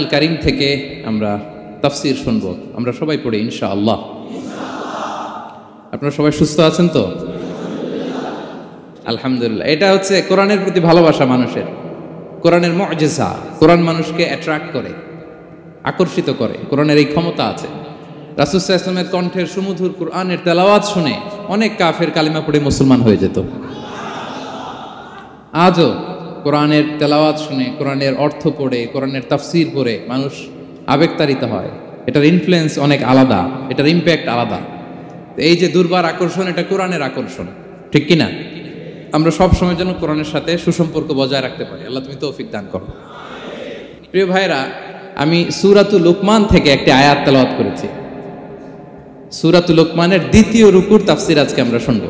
আল কারীম থেকে আমরা তাফসীর শুনবো। আমরা সবাই পড়ি ইনশাআল্লাহ। আপনারা সবাই সুস্থ আছেন তো? আলহামদুলিল্লাহ। এটা হচ্ছে কোরআনের প্রতি ভালোবাসা মানুষের, কোরআনের মুআজিজা। কোরআন মানুষকে অ্যাট্রাক্ট করে, আকর্ষিত করে। কোরআনের এই ক্ষমতা আছে। রাসূল সাল্লাল্লাহু আলাইহি ওয়াসাল্লামের কণ্ঠের সুমধুর কোরআনের তেলাওয়াত শুনে অনেক কাফের কালিমা পড়ে মুসলমান হয়ে যেত। আজও কোরআনের তেলাওয়াত শুনে, কোরআনের অর্থ পড়ে, কোরআনের তাফসীর পড়ে মানুষ আবেগতাড়িত হয়। এটার ইনফ্লুয়েন্স অনেক আলাদা, এটার ইম্প্যাক্ট আলাদা। এই যে দুর্বার আকর্ষণ, এটা কোরআনের আকর্ষণ, ঠিক কিনা? আমরা সব সময় যেন কোরআনের সাথে সুসম্পর্ক বজায় রাখতে পারি। আল্লাহ তুমি তৌফিক দান করো। প্রিয় ভাইরা, আমি সূরাতুল লুকমান থেকে একটি আয়াত তেলাওয়াত করেছি। সূরাতুল লুকমানের দ্বিতীয় রুকুর তাফসীর আজকে আমরা শুনব।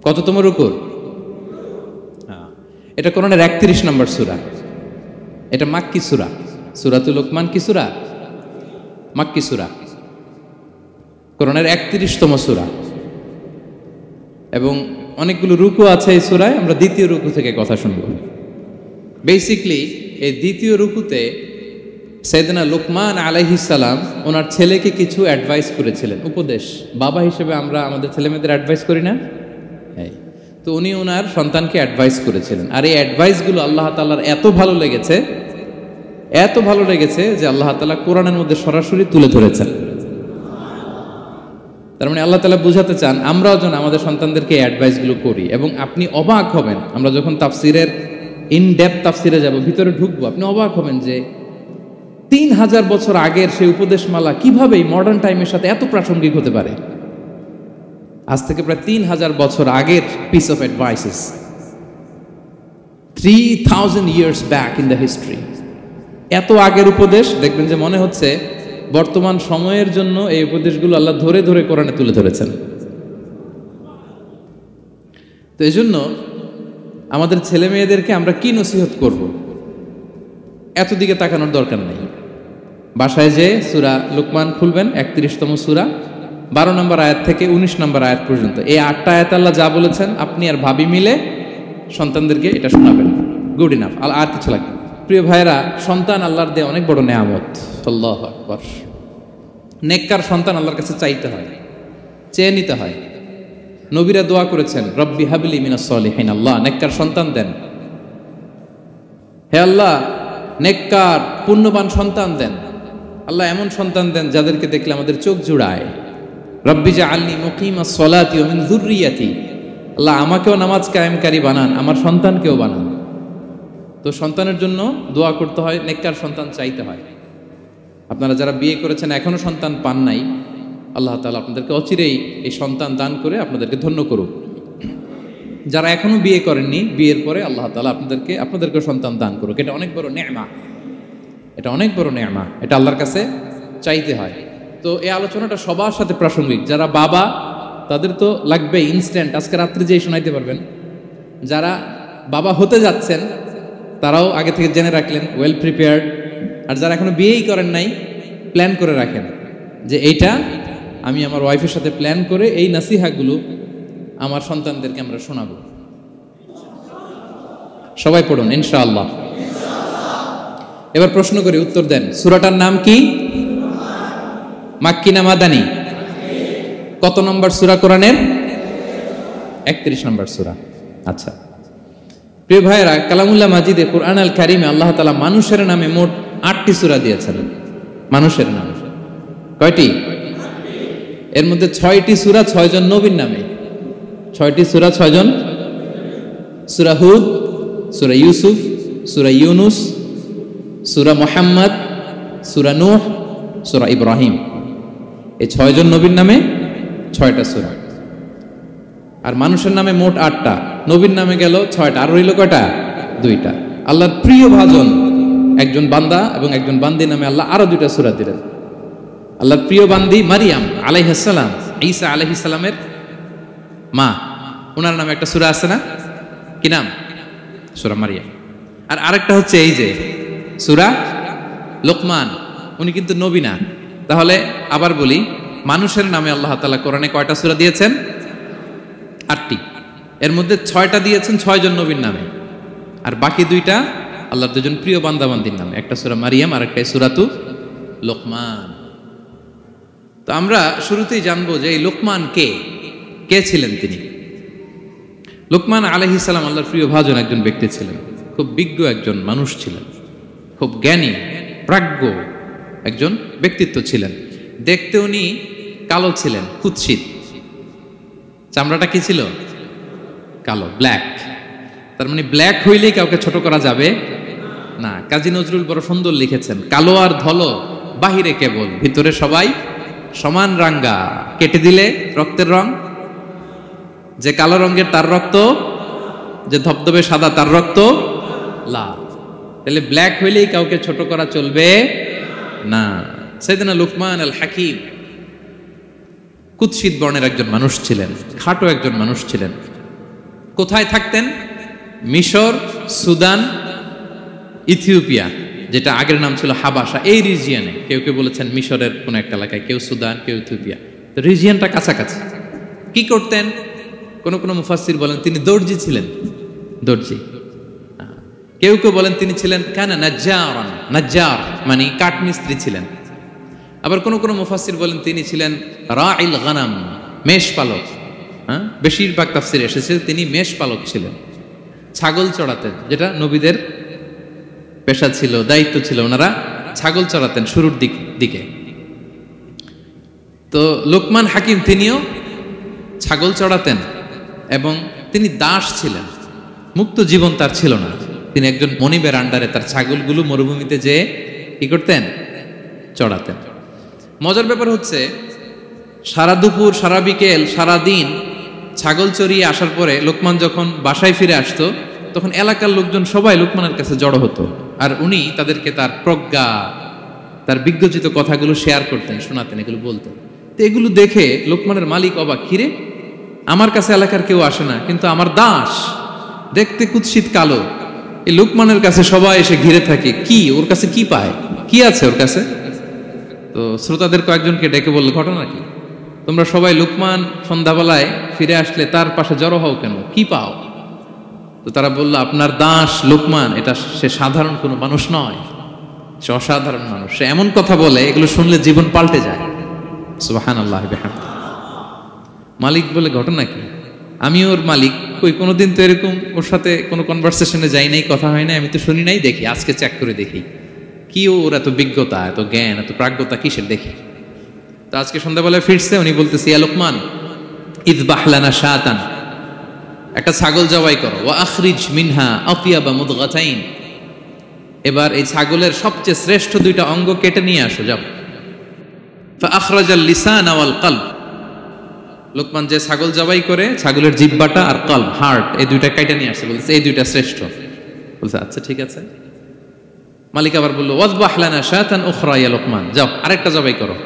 কততম রুকুর? এটা কোরআনের 31 নম্বর সূরা। এটা মাক্কি সূরা। সূরাতুল লুকমান কি সূরা? মাক্কি সূরা। কোরআনের 31তম সূরা এবং অনেকগুলো রুকু আছে এই সূরায়। আমরা দ্বিতীয় রুকু থেকে কথা শুনব। বেসিক্যালি এই দ্বিতীয় রুকুতে সাইয়েদনা লুকমান আলাইহিস সালাম ওনার ছেলেকে কিছু অ্যাডভাইস করেছিলেন, উপদেশ। বাবা হিসেবে আমরা আমাদের ছেলেমেয়েদের অ্যাডভাইস করি না? তো উনি ওনার সন্তানকে অ্যাডভাইস করেছিলেন। আর এই অ্যাডভাইসগুলো আল্লাহ তাআলার এত ভালো লেগেছে যে আল্লাহ তাআলা কোরআনের মধ্যে সরাসরি তুলে ধরেছেন। তার মানে আল্লাহ তাআলা বুঝাতে চান আমরাও যেন আমাদের সন্তানদেরকে এই অ্যাডভাইসগুলো করি। এবং আপনি অবাক হবেন, আমরা যখন তাফসীরের ইনডেপথ তাফসীরে যাব, ভিতরে ঢুকবো, আপনি অবাক হবেন যে 3000 বছর আগের সেই উপদেশমালা কিভাবে মডার্ন টাইমের সাথে এত প্রাসঙ্গিক হতে পারে। আজ থেকে প্রায় 3000 বছর আগের piece of advises, 3000 years back in the history. এত আগের উপদেশ, দেখবেন যে মনে হচ্ছে বর্তমান সময়ের জন্য এই উপদেশগুলো আল্লাহ ধরে ধরে কোরআনে তুলে ধরেছেন। তো এই জন্য আমাদের ছেলে মেয়েদেরকে আমরা কি নসিহত করব, এত দিকে তাকানোর দরকার নেই। বাসায় যে সূরা লুকমান খুলবেন, 31তম সূরা, 12 নম্বর আয়াত থেকে 19 নম্বর আয়াত পর্যন্ত। এই 8টা আয়াত আল্লাহ যা বলেছেন, আপনি আর ভাবি মিলে সন্তানদেরকে এটা শোনাবেন। গুড ইনাফ, আর কিছু লাগবে। প্রিয় ভাইরা, সন্তান আল্লাহর দেয়া অনেক বড় নেয়ামত। আল্লাহু আকবার। নেককার সন্তান আল্লাহর কাছে চাইতে হয়, চেয়ে নিতে হয়। নবীরা দোয়া করেছেন, রব্বি হাবলি মিনাস সলিহিন, আল্লাহ নেককার সন্তান দেন। হে আল্লাহ, নেককার পুণ্যবান সন্তান দেন। আল্লাহ এমন সন্তান দেন যাদেরকে দেখলে আমাদের চোখ জুড়ায়। রব্বি জাআলনি মুকিমাস সলাতি ওয়া মিন যুররিয়াতি, আল্লাহ আমাকেও নামাজ কায়েমকারী বানান, আমার সন্তানকেও বানান। তো সন্তানের জন্য দোয়া করতে হয়, নেককার সন্তান চাইতে হয়। আপনারা যারা বিয়ে করেছেন এখনো সন্তান পান নাই, আল্লাহ তাআলা আপনাদেরকে অচিরেই এই সন্তান দান করে আপনাদেরকে ধন্য করুক। যারা এখনো বিয়ে করেননি, বিয়ের পরে আল্লাহ তাআলা আপনাদেরকে সন্তান দান করুক। এটা অনেক বড় নেয়ামা, এটা অনেক বড় নেয়ামা, এটা আল্লাহর কাছে চাইতে হয়। তো এই আলোচনাটা সবার সাথে প্রাসঙ্গিক। যারা বাবা, তাদের তো লাগবে ইনস্ট্যান্ট, আজকে রাত্রে যেই শোনাইতে পারবেন। যারা বাবা হতে যাচ্ছেন তারাও আগে থেকে জেনে রাখলেন, ওয়েল প্রিপেয়ার্ড। আর যারা এখনো বিয়েই করেন নাই, প্ল্যান করে রাখেন যে এইটা আমি আমার ওয়াইফের সাথে প্ল্যান করে এই নাসিহাগুলো আমার সন্তানদেরকে আমরা শোনাবো। সবাই পড়ুন ইনশাআল্লাহ। এবার প্রশ্ন করি, উত্তর দেন। সূরাটার নাম কি? মাক্কি না মাদানী? কত নম্বর সূরা কোরআনের? 31 নম্বর সূরা। আচ্ছা প্রিয় ভাইয়েরা, কালামুল্লাহ মাজিদে কুরআন আল কারীমে আল্লাহ তাআলা মানুষের নামে মোট 8টি সূরা দিয়েছেন। মানুষের নামে কয়টি? এর মধ্যে 6টি সূরা 6 জন নবীর নামে। 6টি সূরা 6 জন। সূরা হুদ, সূরা ইউসুফ, সূরা ইউনুস, সূরা মুহাম্মদ, সূরা নূহ, সূরা ইব্রাহিম। এই 6 জন নবীর নামে 6টা সূরা। আর মানুষের নামে মোট 8টা, নবীর নামে গেল 6টা, আর রইল কয়টা? 2টা। আল্লাহর প্রিয় ভাজন একজন বান্দা এবং একজন বান্দি নামে আল্লাহ আরো 2টা সূরা দিলেন। আল্লাহর প্রিয় বান্দি মারিয়াম আলাইহিস সালাম, ঈসা আলাইহিস সালামের মা, ওনার নামে একটা সূরা আছে না? কি নাম? সূরা মারিয়াম। আর আরেকটা হচ্ছে এই যে সূরা লুকমান, উনি কিন্তু নবী না। তাহলে আবার বলি, মানুষের নামে আল্লাহ তাআলা কোরআনে কয়টা সূরা দিয়েছেন? 8টি। এর মধ্যে 6টা দিয়েছেন 6 জন নবীর নামে, আর বাকি 2টা আল্লাহর দুজন প্রিয় বান্দাবান্দির নাম, একটা সূরা মারিয়াম আর একটা সূরাতু লোকমান। তো আমরা শুরুতেই জানবো যে এই লোকমান কে ছিলেন তিনি। লোকমান আলাইহিস সালাম আল্লাহর প্রিয় ভাজন একজন ব্যক্তি ছিলেন, খুব বিজ্ঞ একজন মানুষ ছিলেন, খুব জ্ঞানী প্রাজ্ঞ একজন ব্যক্তিত্ব ছিলেন। দেখতে উনি কালো ছিলেন, কুৎসিত, চামড়াটা কি ছিল? কালো, ব্ল্যাক। তার মানে ব্ল্যাক হইলেই কাউকে ছোট করা যাবে না। কাজী নজরুল বড় সুন্দর লিখেছেন, কালো আর ধলো বাহিরে কেবল, ভিতরে সবাই সমান রাঙ্গা, কেটে দিলে রক্তের রং। যে কালো রঙের তার রক্ত, যে ধবধবে সাদা তার রক্ত লাল। তাহলে ব্ল্যাক হইলেই কাউকে ছোট করা চলবে না। সাইয়েদনা লুকমান আল হাকিম কুৎসিত বর্ণের একজন মানুষ ছিলেন, খাটো একজন মানুষ ছিলেন। কোথায় থাকতেন? মিশর, সুদান, ইথিওপিয়া, যেটা আগের নাম ছিল হাবাসা, এই রিজিয়নে। কেউ কেউ বলেছেন মিশরের কোন একটা এলাকায়, কেউ সুদান, কেউ ইথিওপিয়া। তো রিজিয়নটা কাছাকাছি। কি করতেন? কোন কোন মুফাসসির বলেন তিনি দর্জি ছিলেন, দর্জি। কেউ কেউ বলেন তিনি ছিলেন কানা নাজ্জারান, নাজ্জার মানে কাঠমিস্ত্রি ছিলেন। আবার কোন কোন মুফাসসির বলেন তিনি ছিলেন রাইল গানাম, মেষ পালক। বেশিরভাগ তাফসিরে এসেছে তিনি মেষ পালক ছিলেন, ছাগল চড়াতেন, যেটা নবীদের পেশা ছিল, দায়িত্ব ছিল। ওনারা ছাগল চড়াতেন শুরুর দিকে। তো লোকমান হাকিম তিনিও ছাগল চড়াতেন এবং তিনি দাস ছিলেন, মুক্ত জীবন তার ছিল না। তিনি একজন মনিবের আন্ডারে তার ছাগলগুলো মরুভূমিতে যেয়ে কি করতেন? চড়াতেন। মজার ব্যাপার হচ্ছে, সারা দুপুর, সারা বিকেল, সারা দিন ছাগল চড়িয়ে আসার পরে লোকমান যখন বাসায় ফিরে আসতো, তখন এলাকার লোকজন সবাই লোকমানের কাছে জড়ো হতো, আর উনি তাদেরকে তার প্রজ্ঞা, তার বিজ্ঞচিত কথাগুলো শেয়ার করতেন, শোনাতেন, এগুলো বলতেন। তো এগুলো দেখে লোকমানের মালিক অবাক, কিরে আমার কাছে এলাকার কেউ আসে না, কিন্তু আমার দাস দেখতে কুৎসিত কালো, এই লোকমানের কাছে সবাই এসে ঘিরে থাকে, কি ওর কাছে কি পায়, কি আছে ওর কাছে? তো শ্রোতাদের কয়েকজনকে ডেকে বলল, ঘটনা কি? তোমরা সবাই লোকমান সন্ধ্যাবেলায় ফিরে আসলে তার পাশে জড়ো হও কেন, কি পাও? তো তারা বলল, আপনার দাস লোকমান, এটা সে সাধারণ কোনো মানুষ নয়, সে অসাধারণ মানুষ। সে এমন কথা বলে, এগুলো শুনলে জীবন পাল্টে যায়। সুবহানাল্লাহ বিহামদিহি। মালিক বলে, ঘটনা কি? আমি ওর মালিক, কই কোনোদিন তো এরকম ওর সাথে কোনো কনভারসেশনে যাই নাই, কথা হয় নাই, আমি তো শুনি নাই, দেখি আজকে চেক করে দেখি কি ওর এত বিজ্ঞতা, এত জ্ঞান, এত প্রাজ্ঞতা কিসের, দেখি। তো আজকে সন্ধ্যাবেলায় ফিরছে, উনি বলতেছে, ইয়া লোকমান ইযবাহ লানা শাতান, একটা ছাগল জবাই করো, ওয়া আখরিজ মিনহা আতিয়াবা মুদগাতাইন, এবার এই ছাগলের সবচেয়ে শ্রেষ্ঠ দুইটা অঙ্গ কেটে নিয়ে আসো, যাও। ফাআখরাজাল লিসান ওয়াল কলব, লোকমান যে ছাগল জবাই করে ছাগলের জিহ্বাটা আর কলব, হার্ট, এই দুইটা কেটে নিয়ে আসছে, বলছে এই দুইটা শ্রেষ্ঠ। বলছে আচ্ছা ঠিক আছে। মালিক আবার বলল, ওয়াযবাহ লানা শাতান উখরা ইয়া লোকমান, যাও আরেকটা জবাই করো,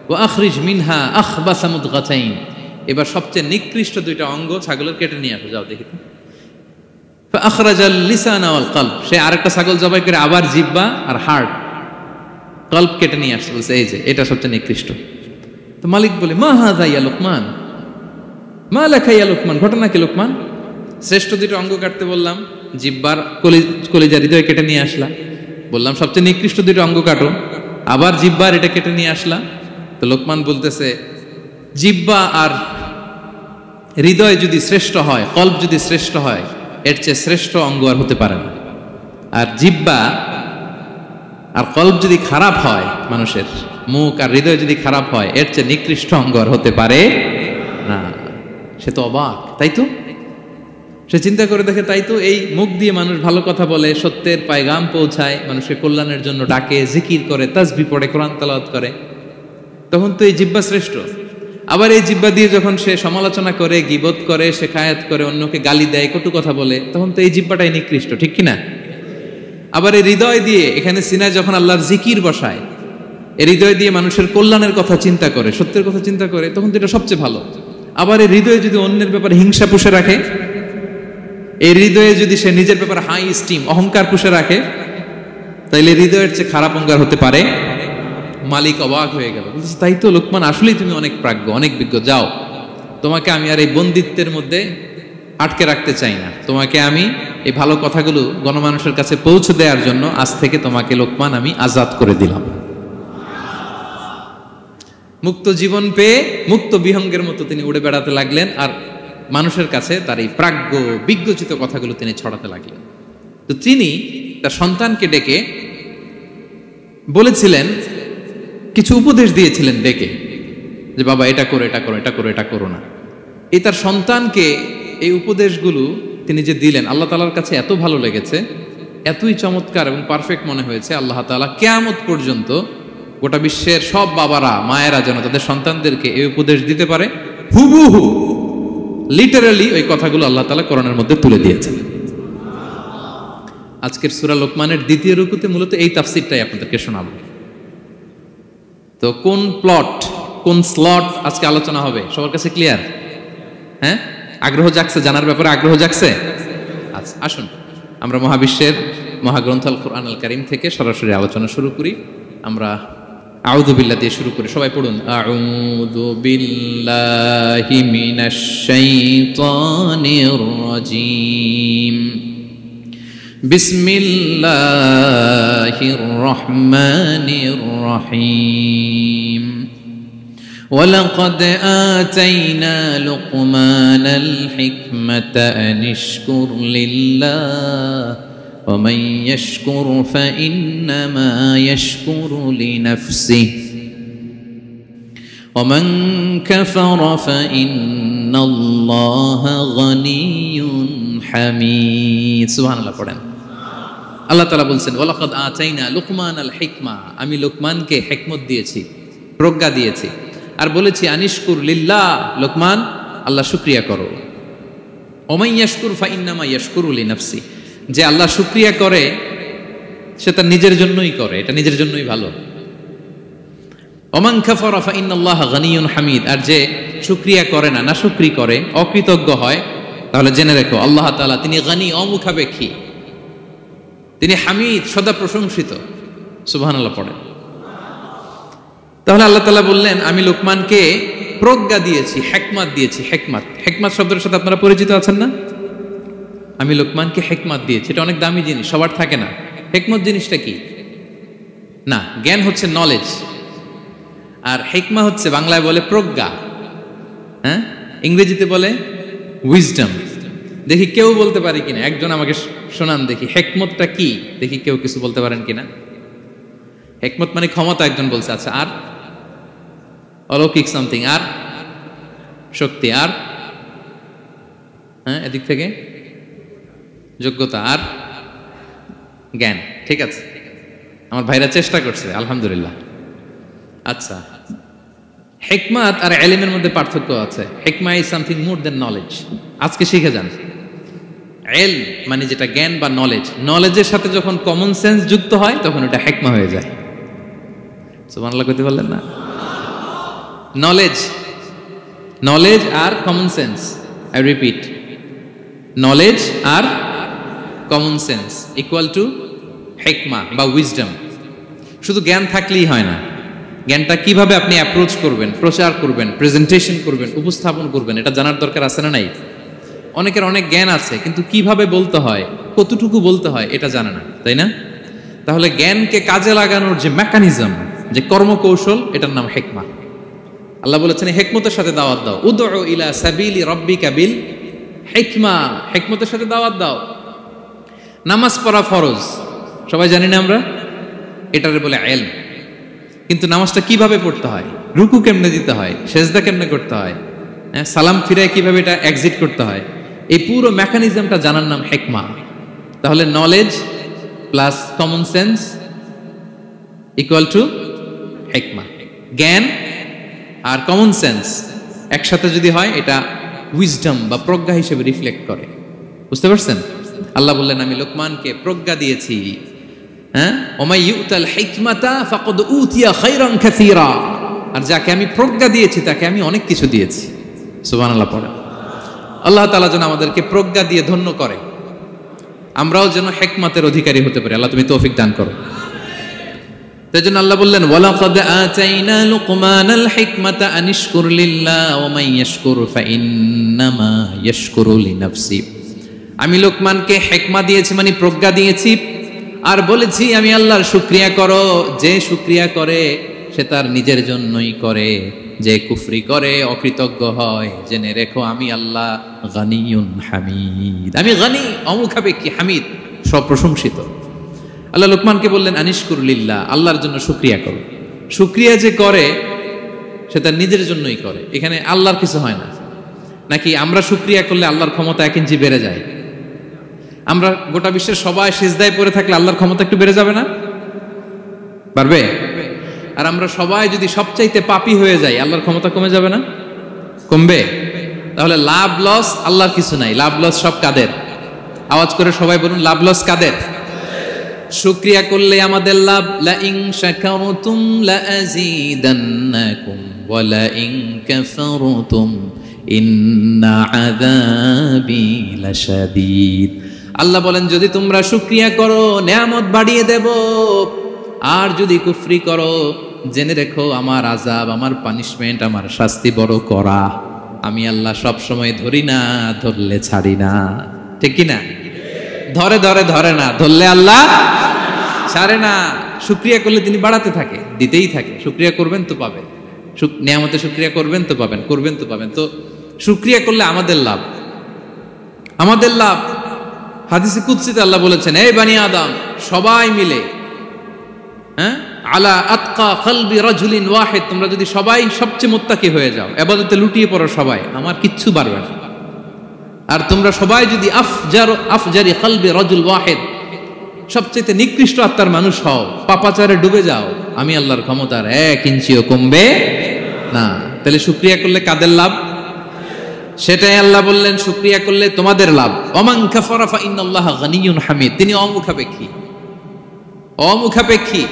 ওয়া আখরিজ মিনহা আখবাসা মুদগাতাইন, এবার সবচেয়ে নিকৃষ্ট দুইটা অঙ্গ ছাগলের কেটে নিয়ে আসো, যাও দেখি। ফাআখরাজাল লিসান ওয়াল কলব, সে আরেকটা ছাগল জবাই করে আবার জিহ্বা আর হার্ট, কলব কেটে নিয়ে আসছে, বলছে এই যে এটা সবচেয়ে নিকৃষ্ট। তো মালিক বলে, মা হাযা ইয়া লোকমান, মা লাকা ইয়া লোকমান, ঘটনা কি লোকমান? শ্রেষ্ঠ দুটো অঙ্গ কাটতে বললাম, জিহ্বার কলিজা হৃদয় কেটে নিয়ে আসলা, বললাম সবচেয়ে নিকৃষ্ট দুটো অঙ্গ কাটো, আবার জিহ্বার এটা কেটে নিয়ে আসলা। তো লোকমান বলতেছে, জিহ্বা আর হৃদয় যদি শ্রেষ্ঠ হয়, কলব যদি শ্রেষ্ঠ হয়, এর চেয়ে শ্রেষ্ঠ অঙ্গ আর হতে পারে না। আর জিহ্বা আর কলব যদি খারাপ হয়, মানুষের মুখ আর হৃদয় যদি খারাপ হয়, এর চেয়ে নিকৃষ্ট অঙ্গ আর হতে পারে না। সে তো অবাক, তাই তো? সে চিন্তা করে দেখে, তাই তো, এই মুখ দিয়ে মানুষ ভালো কথা বলে, সত্যের পায়গাম পৌঁছায়, মানুষের কল্যাণের জন্য ডাকে, জিকির করে, তাসবিহ পড়ে, কোরআন তেলাওয়াত করে, তখন তো এই জিহ্বা শ্রেষ্ঠ। আবার এই জিহ্বা দিয়ে যখন সে সমালোচনা করে, গীবত করে, শেখায়াত করে, অন্যকে গালি দেয়, কটু কথা বলে, তখন তো এই জিহ্বাটাই নিকৃষ্ট, ঠিক কিনা? আবার এই হৃদয় দিয়ে, এখানে সিনায় যখন আল্লাহর জিকির বসায়, এই হৃদয় দিয়ে মানুষের কল্যাণের কথা চিন্তা করে, সত্যের কথা চিন্তা করে, তখন তো এটা সবচেয়ে ভালো। আবার এই হৃদয়ে যদি অন্যের ব্যাপারে হিংসা পুষে রাখে, এই হৃদয়ে যদি সে নিজের ব্যাপারে হাই স্টিম, অহংকার পুষে রাখে, তাইলে হৃদয়ের চেয়ে খারাপ অঙ্গার হতে পারে। মালিক অবাক হয়ে গেল, তাই তো লোকমান, আসলেই তুমি অনেক প্রাজ্ঞ, অনেক বিজ্ঞ, যাও তোমাকে আমি আর এই বন্দিত্বের মধ্যে আটকে রাখতে চাই না। তোমাকে আমি এই ভালো কথাগুলো গণমানুষের কাছে পৌঁছে দেওয়ার জন্য আজ থেকে তোমাকে লোকমান আমি আজাদ করে দিলাম। মুক্ত জীবন পেয়ে মুক্ত বিহঙ্গের মতো তিনি উড়ে বেড়াতে লাগলেন, আর মানুষের কাছে তার এই প্রাজ্ঞ বিজ্ঞচিত কথাগুলো তিনি ছড়াতে লাগলেন। তো তিনি তার সন্তানকে ডেকে বলেছিলেন, কিছু উপদেশ দিয়েছিলেন ডেকে, যে বাবা এটা করো, এটা করো, এটা করো, এটা করো না। এই তার সন্তানকে এই উপদেশগুলো তিনি যে দিলেন, আল্লাহ তাআলার কাছে এত ভালো লেগেছে, এতই চমৎকার এবং পারফেক্ট মনে হয়েছে, আল্লাহ তাআলা কিয়ামত পর্যন্ত গোটা বিশ্বের সব বাবারা মায়েরা যেন তাদের সন্তানদেরকে এই উপদেশ দিতে পারে, হুবহু লিটারালি ওই কথাগুলো আল্লাহ তাআলা কোরআনের মধ্যে তুলে দিয়েছেন। আজকের সূরা লোকমানের দ্বিতীয় রুকুতে মূলত এই তাফসীরটাই আপনাদেরকে শোনাবো। তো কোন প্লট, কোন স্লট আজকে আলোচনা হবে সবার কাছে ক্লিয়ার? হ্যাঁ, আগ্রহ জাগছে, জানার ব্যাপারে আগ্রহ জাগছে? আচ্ছা, আসুন আমরা মহাবিশ্বের মহাগ্রন্থ আল কুরআন আল কারীম থেকে সরাসরি আলোচনা শুরু করি। আমরা আউযু বিল্লাহ দিয়ে শুরু করি, সবাই পড়ুন। আউযু বিল্লাহি মিনাশ শাইতানির রাজীম। বিসমিল্লাহির রহমানির রহিম। ولقد آتينا لقمان الحكمة أن اشكر لله ومن يشكر فإنما يشكر لنفسه ومن كفر فإن الله غني حميد। سبحان الله পড়েন। আল্লাহ তাআলা বলছেন, ওয়ালাকাদ আতাইনা লুকমানাল হিকমা, আমি লোকমানকে হিকমত দিয়েছি, প্রজ্ঞা দিয়েছি, আর বলেছি আনিশকুর লিল্লাহ, লোকমান আল্লাহ শুকরিয়া করো। ওমান ইয়াশকুর ফাইন্নামা ইয়াশকুরু লিনাফসি, যে আল্লাহ শুকরিয়া করে সে তার নিজের জন্যই করে, এটা নিজের জন্যই ভালো। ওমান কাফারা ফাইন্নাল্লাহা গানিয়ুন হামিদ, আর যে শুকরিয়া করে না, নাশুকরি করে, অকৃতজ্ঞ হয়, তাহলে জেনে রেখো আল্লাহ তাআলা তিনি গানি, অমুখাপেক্ষী, তিনি হামিদ, সদা প্রশংসিত। সুবহানাল্লাহ পড়ে। তাহলে আল্লাহ তাআলা বললেন, আমি লোকমানকে প্রজ্ঞা দিয়েছি, হিকমত দিয়েছি। হিকমত, হিকমত শব্দের সাথে আপনারা পরিচিত আছেন না? আমি লোকমানকে হিকমত দিয়েছি, এটা অনেক দামি জিনিস, সবার থাকে না। হিকমত জিনিসটা কি? না, জ্ঞান হচ্ছে নলেজ, আর হিকমা হচ্ছে বাংলায় বলে প্রজ্ঞা, হ্যাঁ, ইংরেজিতে বলে উইজডম। দেখি কেউ বলতে পারে কিনা, একজন আমাকে শোনান দেখি হিকমতটা কি, দেখি কেউ কিছু বলতে পারেন কিনা। হিকমত মানে ক্ষমতা, একজন বলছে। আচ্ছা, আর অলৌকিক সামথিং, আর শক্তি, আর হ্যাঁ, এদিক থেকে যোগ্যতা, আর জ্ঞান। ঠিক আছে, আমার ভাইরা চেষ্টা করছে, আলহামদুলিল্লাহ। আচ্ছা, হিকমত আর ইলমের মধ্যে পার্থক্য আছে। হিকমা is something more than knowledge. আজকে শিখে যান, ইলম মানে যেটা জ্ঞান বা নলেজ, নলেজের সাথে যখন কমন সেন্স যুক্ত হয় তখন ওটা হিকমা হয়ে যায়। সুবহানাল্লাহ কইতে পারলেন না? নলেজ, নলেজ আর common sense, I repeat, knowledge আর কমন সেন্স ইকুয়াল টু হিকমা বা উইজডম। শুধু জ্ঞান থাকলেই হয় না, জ্ঞানটা কিভাবে আপনি অ্যাপ্রোচ করবেন, প্রচার করবেন, প্রেজেন্টেশন করবেন, উপস্থাপন করবেন, এটা জানার দরকার আছে না নাই? অনেকের অনেক জ্ঞান আছে, কিন্তু কিভাবে বলতে হয়, কতটুকু বলতে হয় এটা জানে না, তাই না? তাহলে জ্ঞানকে কাজে লাগানোর যে মেকানিজম, যে কর্মকৌশল, এটার নাম হিকমা। আল্লাহ বলেছেন হিকমতের সাথে দাওয়াত দাও, উদউ ইলা সাবিলি রাব্বিকা বিল হিকমা, হিকমতের সাথে দাওয়াত দাও। নামাজ পড়া ফরজ, সবাই জানি না আমরা, এটারে বলে ইলম। কিন্তু নামাজটা কিভাবে পড়তে হয়, রুকু কেমনে দিতে হয়, সেজদা কেমনে করতে হয়, সালাম ফিরায় কিভাবে এটা এক্সিট করতে হয়, এই পুরো মেকানিজমটা জানার নাম হিকমা। তাহলে knowledge plus common sense equal to হিকমা। জ্ঞান আর কমন সেন্স একসাথে যদি হয় এটা উইজডম বা প্রজ্ঞা হিসেবে রিফ্লেক্ট করে। বুঝতে পারছেন? আল্লাহ বললেন আমি লোকমানকে প্রজ্ঞা দিয়েছি। হ্যাঁ, ওমাই ইউতাল হিকমাতা ফাকাদ উতিয়া খায়রান কাসীরা, আর যাকে আমি প্রজ্ঞা দিয়েছি তাকে আমি অনেক কিছু দিয়েছি। সুবহানাল্লাহ পড়ে। আল্লাহ তাআলা যেন আমাদেরকে প্রজ্ঞা দিয়ে ধন্য করে, আমরাও যেন হিকমতের অধিকারী হতে পারি। আল্লাহ তুমি তৌফিক দান করো। তাইজন্য আল্লাহ বললেন ওয়ালাকাদ আতাইনা লুকমানাল হিকমাতা আনিশকুর লিল্লাহ ওয়া মান ইয়াশকুর ফাইন্নামা ইয়াশকুরু লিনাফসি। আমি লোকমানকে হিকমা দিয়েছি, মানে প্রজ্ঞা দিয়েছি, আর বলেছি আমি আল্লাহর শুকরিয়া করো। যে শুকরিয়া করে সে তার নিজের জন্যই করে, যে কুফরি করে অকৃতজ্ঞ হয় জেনে রেখো আমি আল্লাহ গানিয়ুন হামিদ। আমি গানি, অমুখাপেক্ষী, হামিদ, সপ্রশংসিত। আল্লাহ লোকমানকে বললেন আনিশকুর লিল্লাহ, আল্লাহর জন্য শুকরিয়া করো। শুকরিয়া যে করে সে তার নিজের জন্যই করে, এখানে আল্লাহর কিছু হয় না। নাকি আমরা শুকরিয়া করলে আল্লাহর ক্ষমতা 1 ইঞ্চি বেড়ে যায়? আমরা গোটা বিশ্বের সবাই সিজদায় পড়ে থাকলে আল্লাহর ক্ষমতা একটু বেড়ে যাবে না? পারবে? আর আমরা সবাই যদি সবচাইতে পাপী হয়ে যাই আল্লাহর ক্ষমতা কমে যাবে না? কমবে। তাহলে লাভ লস আল্লাহর কিছু নাই, লাভ লস সব কাদের? আওয়াজ করে সবাই বলুন, লাভ লস কাদের? শুকরিয়া করলে আমাদের লাভ। লা ইন শাকারতুম লা আযীদান্নাকুম ওয়া লা ইন কাফারতুম ইন্না আযাবি লাশাদীদ। আল্লাহ বলেন যদি তোমরা শুকরিয়া করো নেয়ামত বাড়িয়ে দেব, আর যদি কুফরি করো জেনে রেখো আমার আযাব, আমার পানিশমেন্ট, আমার শাস্তি বড় করা। আমি আল্লাহ সব সময় ধরি না, ধরলে ছাড়ি না। ঠিক কি না? ধরে ধরে ধরে না, ধরলে আল্লাহ ছাড়ে না। শুকরিয়া করলে তিনি বাড়াতে থাকে, দিতেই থাকে। শুকরিয়া করবেন তো পাবেন, নিয়ামতে শুকরিয়া করবেন তো পাবেন, করবেন তো পাবেন। তো শুকরিয়া করলে আমাদের লাভ, আমাদের লাভ। হাদিসে কুদসিতে আল্লাহ বলেছেন, এই বানি আদম সবাই মিলে, হ্যাঁ, আলা আতকা কলবি রাজুলিন ওয়াহিদ, তোমরা যদি সবাই সবচেয়ে মুত্তাকি হয়ে যাও, ইবাদতে লুটিয়ে পড়ো সবাই, আমার কিচ্ছু পারবে না। আর তোমরা সবাই যদি আফজারি কলবি রাজুল ওয়াহিদ, সবচেয়ে নিকৃষ্ট আত্মার মানুষ হও, পাপাচারে ডুবে যাও, আমি আল্লাহর ক্ষমতার 1 ইঞ্চিও কমবে না। তাহলে শুকরিয়া করলে কাদের লাভ? সেটাই আল্লাহ বললেন শুকরিয়া করলে তোমাদের লাভ। ওমান কাফারা ফাইন্নাল্লাহা গানিয়ুন হামিদ। তিনি অমুখাপেক্ষী, অমুখাপেক্ষী,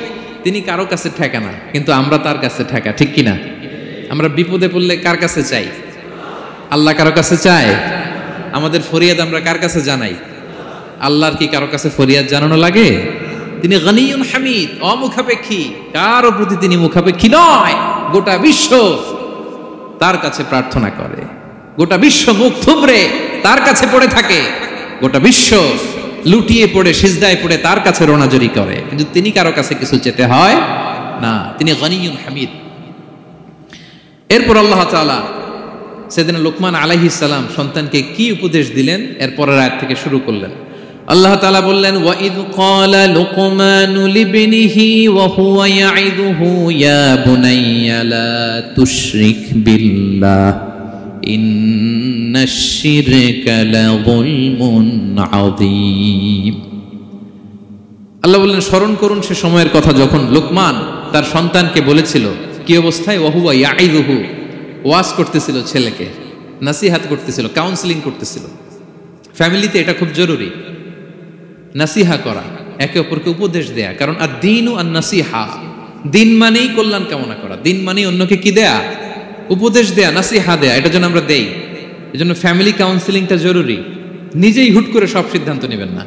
তিনি কারো কাছে ঠেকা না, কিন্তু আমরা তার কাছে ঠেকা। ঠিক কিনা? আমরা বিপদে পড়লে কার কাছে চাই? আল্লাহ কারো কাছে চায়? আমাদের ফরিয়াদ আমরা কার কাছে জানাই? আল্লাহর কি কারো কাছে ফরিয়াদ জানানো লাগে? তিনি গানিয়ুন হামিদ, অমুখাপেক্ষী, কারো প্রতি তিনি মুখাপেক্ষী নয়। গোটা বিশ্ব তার কাছে প্রার্থনা করে, গোটা বিশ্ব মুখ থুবড়ে তার কাছে পড়ে থাকে, গোটা বিশ্ব লুটিয়ে পড়ে সিজদায় পড়ে তার কাছে রোনাজরি করে, কিন্তু তিনি কারো কাছে কিছু চেতে হয় না। তিনি গানিয়ুন হামিদ। এরপর আল্লাহ তাআলা সেদিনা লোকমান আলাইহিস সালাম সন্তানকে কি উপদেশ দিলেন এর পরের আয়াত থেকে শুরু করলেন। আল্লাহ তাআলা বললেন, ওয়া ইয ক্বালা লুকমানু লিবনিহি ওয়া হুয়া ইয়াইদুহু ইয়া বুনাইয়া লা তুশরিক বিল্লাহ ইন্নাশ শিরকা লাযুলমুন আযীম। আল্লাহ বললেন স্মরণ করুন সে সময়ের কথা যখন লোকমান তার সন্তানকে বলেছিল, কি অবস্থায়? ওয়া হুয়া ইয়াইদুহু, ওয়াজ করতেছিল, ছেলেকে নাসিহাত করতেছিল, কাউন্সেলিং করতেছিল। ফ্যামিলিতে এটা খুব জরুরি, নাসিহা করা, একে অপরকে উপদেশ দেয়া। কারণ আদ-দীনু আন-নাসিহা, দিন মানেই কল্যাণ কামনা করা, দিন মানেই অন্যকে কি দেয়া? উপদেশ দেয়া, নাসিহা দেয়া। এটা যেন আমরা দেই। এজন্য ফ্যামিলি কাউন্সেলিংটা জরুরি। নিজেই হুট করে সব সিদ্ধান্ত নেবেন না।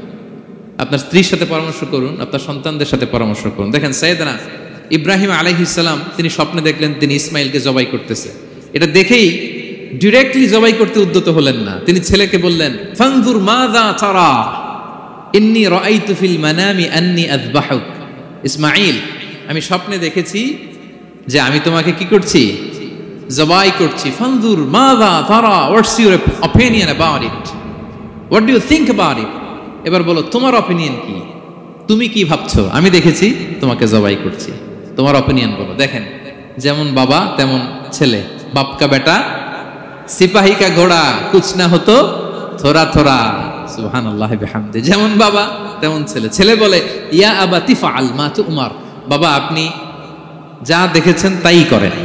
আপনার স্ত্রীর সাথে পরামর্শ করুন, আপনার সন্তানদের সাথে পরামর্শ করুন। দেখেন সাইয়েদনা ইব্রাহিম আলাইহিস সালাম, তিনি স্বপ্নে দেখলেন তিনি ইসমাইলকে জবাই করতেছে। এটা দেখেই ডিরেক্টলি জবাই করতে উদ্যত হলেন না, তিনি ছেলেকে বললেন, ফানজুর মাযা তারা ইন্নী রাআইতু ফিল মানামি আন্নী আযবাহুক। ইসমাইল, আমি স্বপ্নে দেখেছি যে আমি তোমাকে কি করছি? জবাই করছি। ফানজুর মাযা তারা, what's your opinion about it, what do you think about it. এবার বলো তোমার অপিনিয়ন কি, তুমি কি ভাবছো? আমি দেখেছি তোমাকে জবাই করছি, তোমার অপিনিয়ন বলো। দেখেন, যেমন বাবা তেমন ছেলে, বাপ কা বেটা সিপাহী কা ঘোড়া কুছ না হতো থোড়া থোড়া। সুবহানাল্লাহ বিহামদি। যেমন বাবা তেমন ছেলে। ছেলে বলে, ইয়া আবাতি ফাআল মা তুমার, বাবা আপনি যা দেখেছেন তাই করেন।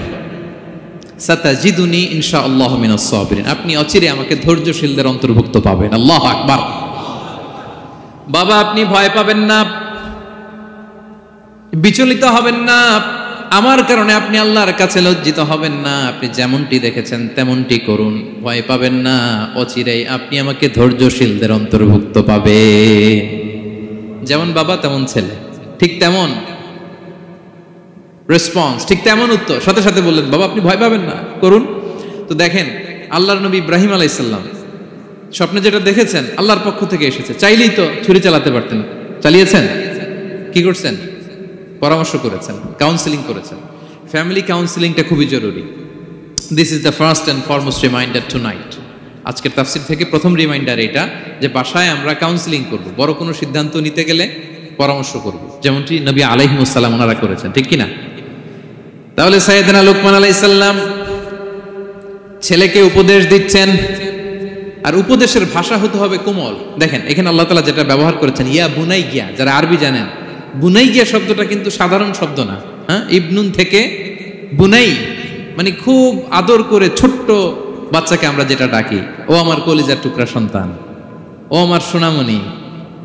সাতাজিদুনি ইনশাআল্লাহু মিনাস সাবিরিন, আপনি অচিরে আমাকে ধৈর্যশীলদের অন্তর্ভুক্ত পাবেন। আল্লাহু আকবার। বাবা আপনি ভয় পাবেন না, বিচলিত হবেন না, আমার কারণে আপনি আল্লাহর কাছে লজ্জিত হবেন না। আপনি যেমনটি দেখেছেন তেমনটি করুন, ভয় পাবেন না, অচিরেই আপনি আমাকে ধৈর্যশীলদের অন্তর্ভুক্ত পাবেন। যেমন বাবা তেমন ছেলে। ঠিক তেমন রেসপন্স, ঠিক তেমন উত্তর। সাথে সাথে বললেন, বাবা আপনি ভয় পাবেন না, করুন। তো দেখেন আল্লাহর নবী ইব্রাহিম আলাইহিস সালাম স্বপ্নে যেটা দেখেছেন আল্লাহর পক্ষ থেকে এসেছে, চাইলেই তো ছুরি চালাতে পারতেন, চালিয়েছেন? কি করছেন? পরামর্শ করেছেন, কাউন্সিলিং করেছেন। ফ্যামিলি কাউন্সিলিংটা খুবই জরুরি। This is the first and foremost reminder tonight. আজকের তাফসীর থেকে প্রথম রিমাইন্ডার এটা, যে বাসায় আমরা কাউন্সিলিং করব, বড় কোনো সিদ্ধান্ত নিতে গেলে পরামর্শ করব, যেমনটি নবী আলাইহিস সালাম ওনারা করেছেন, ঠিক কিনা? তাহলে সাইয়েদনা লুকমান আলাইহিস সালাম ছেলেকে উপদেশ দিচ্ছেন, আর উপদেশের ভাষা হতে হবে কোমল। দেখেন এখানে আল্লাহ তাআলা যেটা ব্যবহার করেছেন, ইয়া বুনাইয়া, যারা আরবি জানেন, বুনাইয়া শব্দটা কিন্তু সাধারণ শব্দ না। হ্যাঁ, ইবনুন থেকে বুনাই মানে খুব আদর করে ছোট্ট বাচ্চাকে আমরা যেটা ডাকি, ও আমার কলিজার টুকরা সন্তান, ও আমার সোনামণি,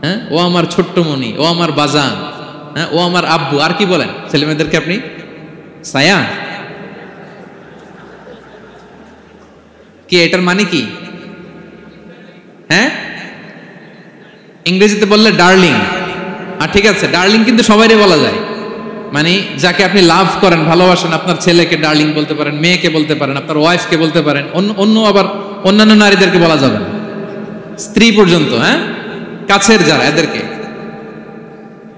হ্যাঁ, ও আমার ছোট্ট মণি, ও আমার বাজান, হ্যাঁ, ও আমার আব্বু। আর কি বলেন ছেলে মেয়েদেরকে আপনি? সায়া। কি এটার মানে কি? হ্যাঁ, ইংরেজিতে বললে ডার্লিং। আর ঠিক আছে, ডার্লিং কিন্তু সবাইরে বলা যায়, মানে যাকে আপনি লাভ করেন, ভালোবাসেন, আপনার ছেলেকে ডার্লিং বলতে পারেন, মেয়েকে বলতে পারেন, আপনার ওয়াইফকে বলতে পারেন, অন্য আবার অন্যান্য নারীদেরকে বলা যাবে না, স্ত্রী পর্যন্ত, হ্যাঁ, কাছের যারা এদেরকে।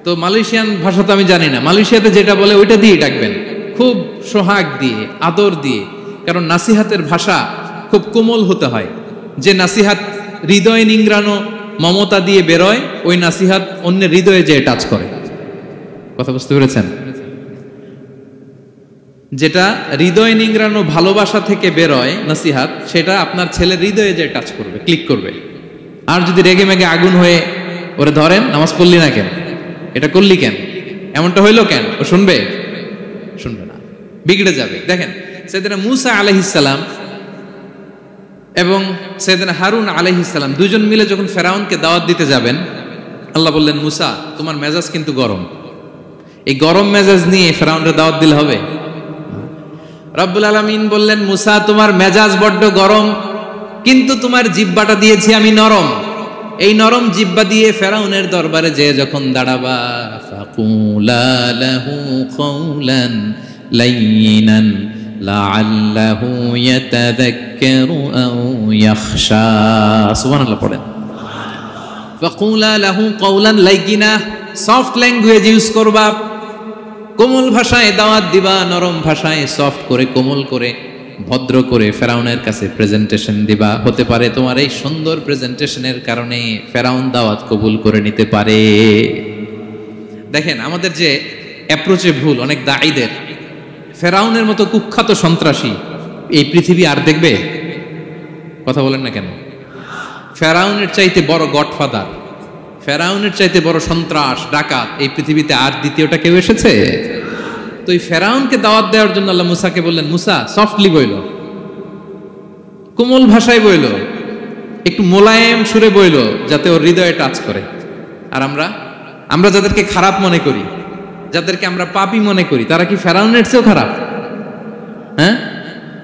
তো মালয়েশিয়ান ভাষা তো আমি জানি না, মালয়েশিয়াতে যেটা বলে ওইটা দিয়ে ডাকবেন, খুব সোহাগ দিয়ে, আদর দিয়ে, কারণ নাসিহাতের ভাষা খুব কোমল হতে হয়। যে নাসিহাত হৃদয় নিংড়ানো মমতা দিয়ে বেরোয়, ওই নাসিহাত অন্যের হৃদয়ে যে টাচ করে। কথা বুঝতে পেরেছেন? যেটা হৃদয় নিংড়ানো ভালোবাসা থেকে বেরোয় নাসিহাত, সেটা আপনার ছেলের হৃদয়ে যে টাচ করবে, ক্লিক করবে। আর যদি রেগে মেগে আগুন হয়ে ওরে ধরেন, নামাজ পড়লি না কেন, এটা করলি কেন, এমনটা হইলো কেন, ও শুনবে? শুনবে না, বিগড়ে যাবে। দেখেন সাইয়েদনা মূসা আলাইহিস সালাম এবং সাইয়েদনা হারুন আলাইহিস সালাম দুজন মিলে যখন ফেরাউনকে দাওয়াত দিতে যাবেন, আল্লাহ বললেন, মূসা তোমার মেজাজ কিন্তু গরম, এই গরম মেজাজ নিয়ে ফেরাউনের দাওয়াত দিলে হবে? রব্বুল আলামিন বললেন, মূসা তোমার মেজাজ বড্ড গরম, কিন্তু তোমার জিহ্বাটা দিয়েছি আমি নরম, এই নরম জিহ্বা দিয়ে ফেরাউনের দরবারে যে যখন দাঁড়াবা, ফাকুলা লাহু কাওলান লাইয়িনান লাআল্লাহু ইয়াতাযাক্কারু আও ইয়াখশা। সুবহানাল্লাহ পড়েন। ফাকুলা লাহু কাওলান লাইয়িনা, সফট ল্যাঙ্গুয়েজ ইউজ করবা, কোমল ভাষায় দাওয়াত দিবা, নরম ভাষায় সফট করে, কোমল করে, ভদ্র করে ফেরাউনের কাছে প্রেজেন্টেশন দিবা। হতে পারে তোমার এই সুন্দর প্রেজেন্টেশনের কারণে ফেরাউন দাওয়াত কবুল করে নিতে পারে। দেখেন আমাদের যে অ্যাপ্রোচে ভুল অনেক দাঈদের, ফেরাউনের মতো কুখ্যাত সন্ত্রাসী এই পৃথিবী আর দেখবে? কথা বলেন না কেন? ফেরাউনের চাইতে বড় গডফাদার, ফেরাউনের চাইতে বড় সন্ত্রাস ডাকাত এই পৃথিবীতে আর দ্বিতীয়টা কেউ এসেছে? তো এই ফেরাউনকে দাওয়াত দেওয়ার জন্য আল্লাহ মুসাকে বললেন, মুসা সফটলি বইল, কোমল ভাষায় বইল, একটু মোলায়েম সুরে বইল, যাতে ওর হৃদয়ে টাচ করে। আর আমরা যাদেরকে খারাপ মনে করি, যাদেরকে আমরা পাপী মনে করি, তারা কি ফেরাউনের চেয়েও খারাপ? হ্যাঁ,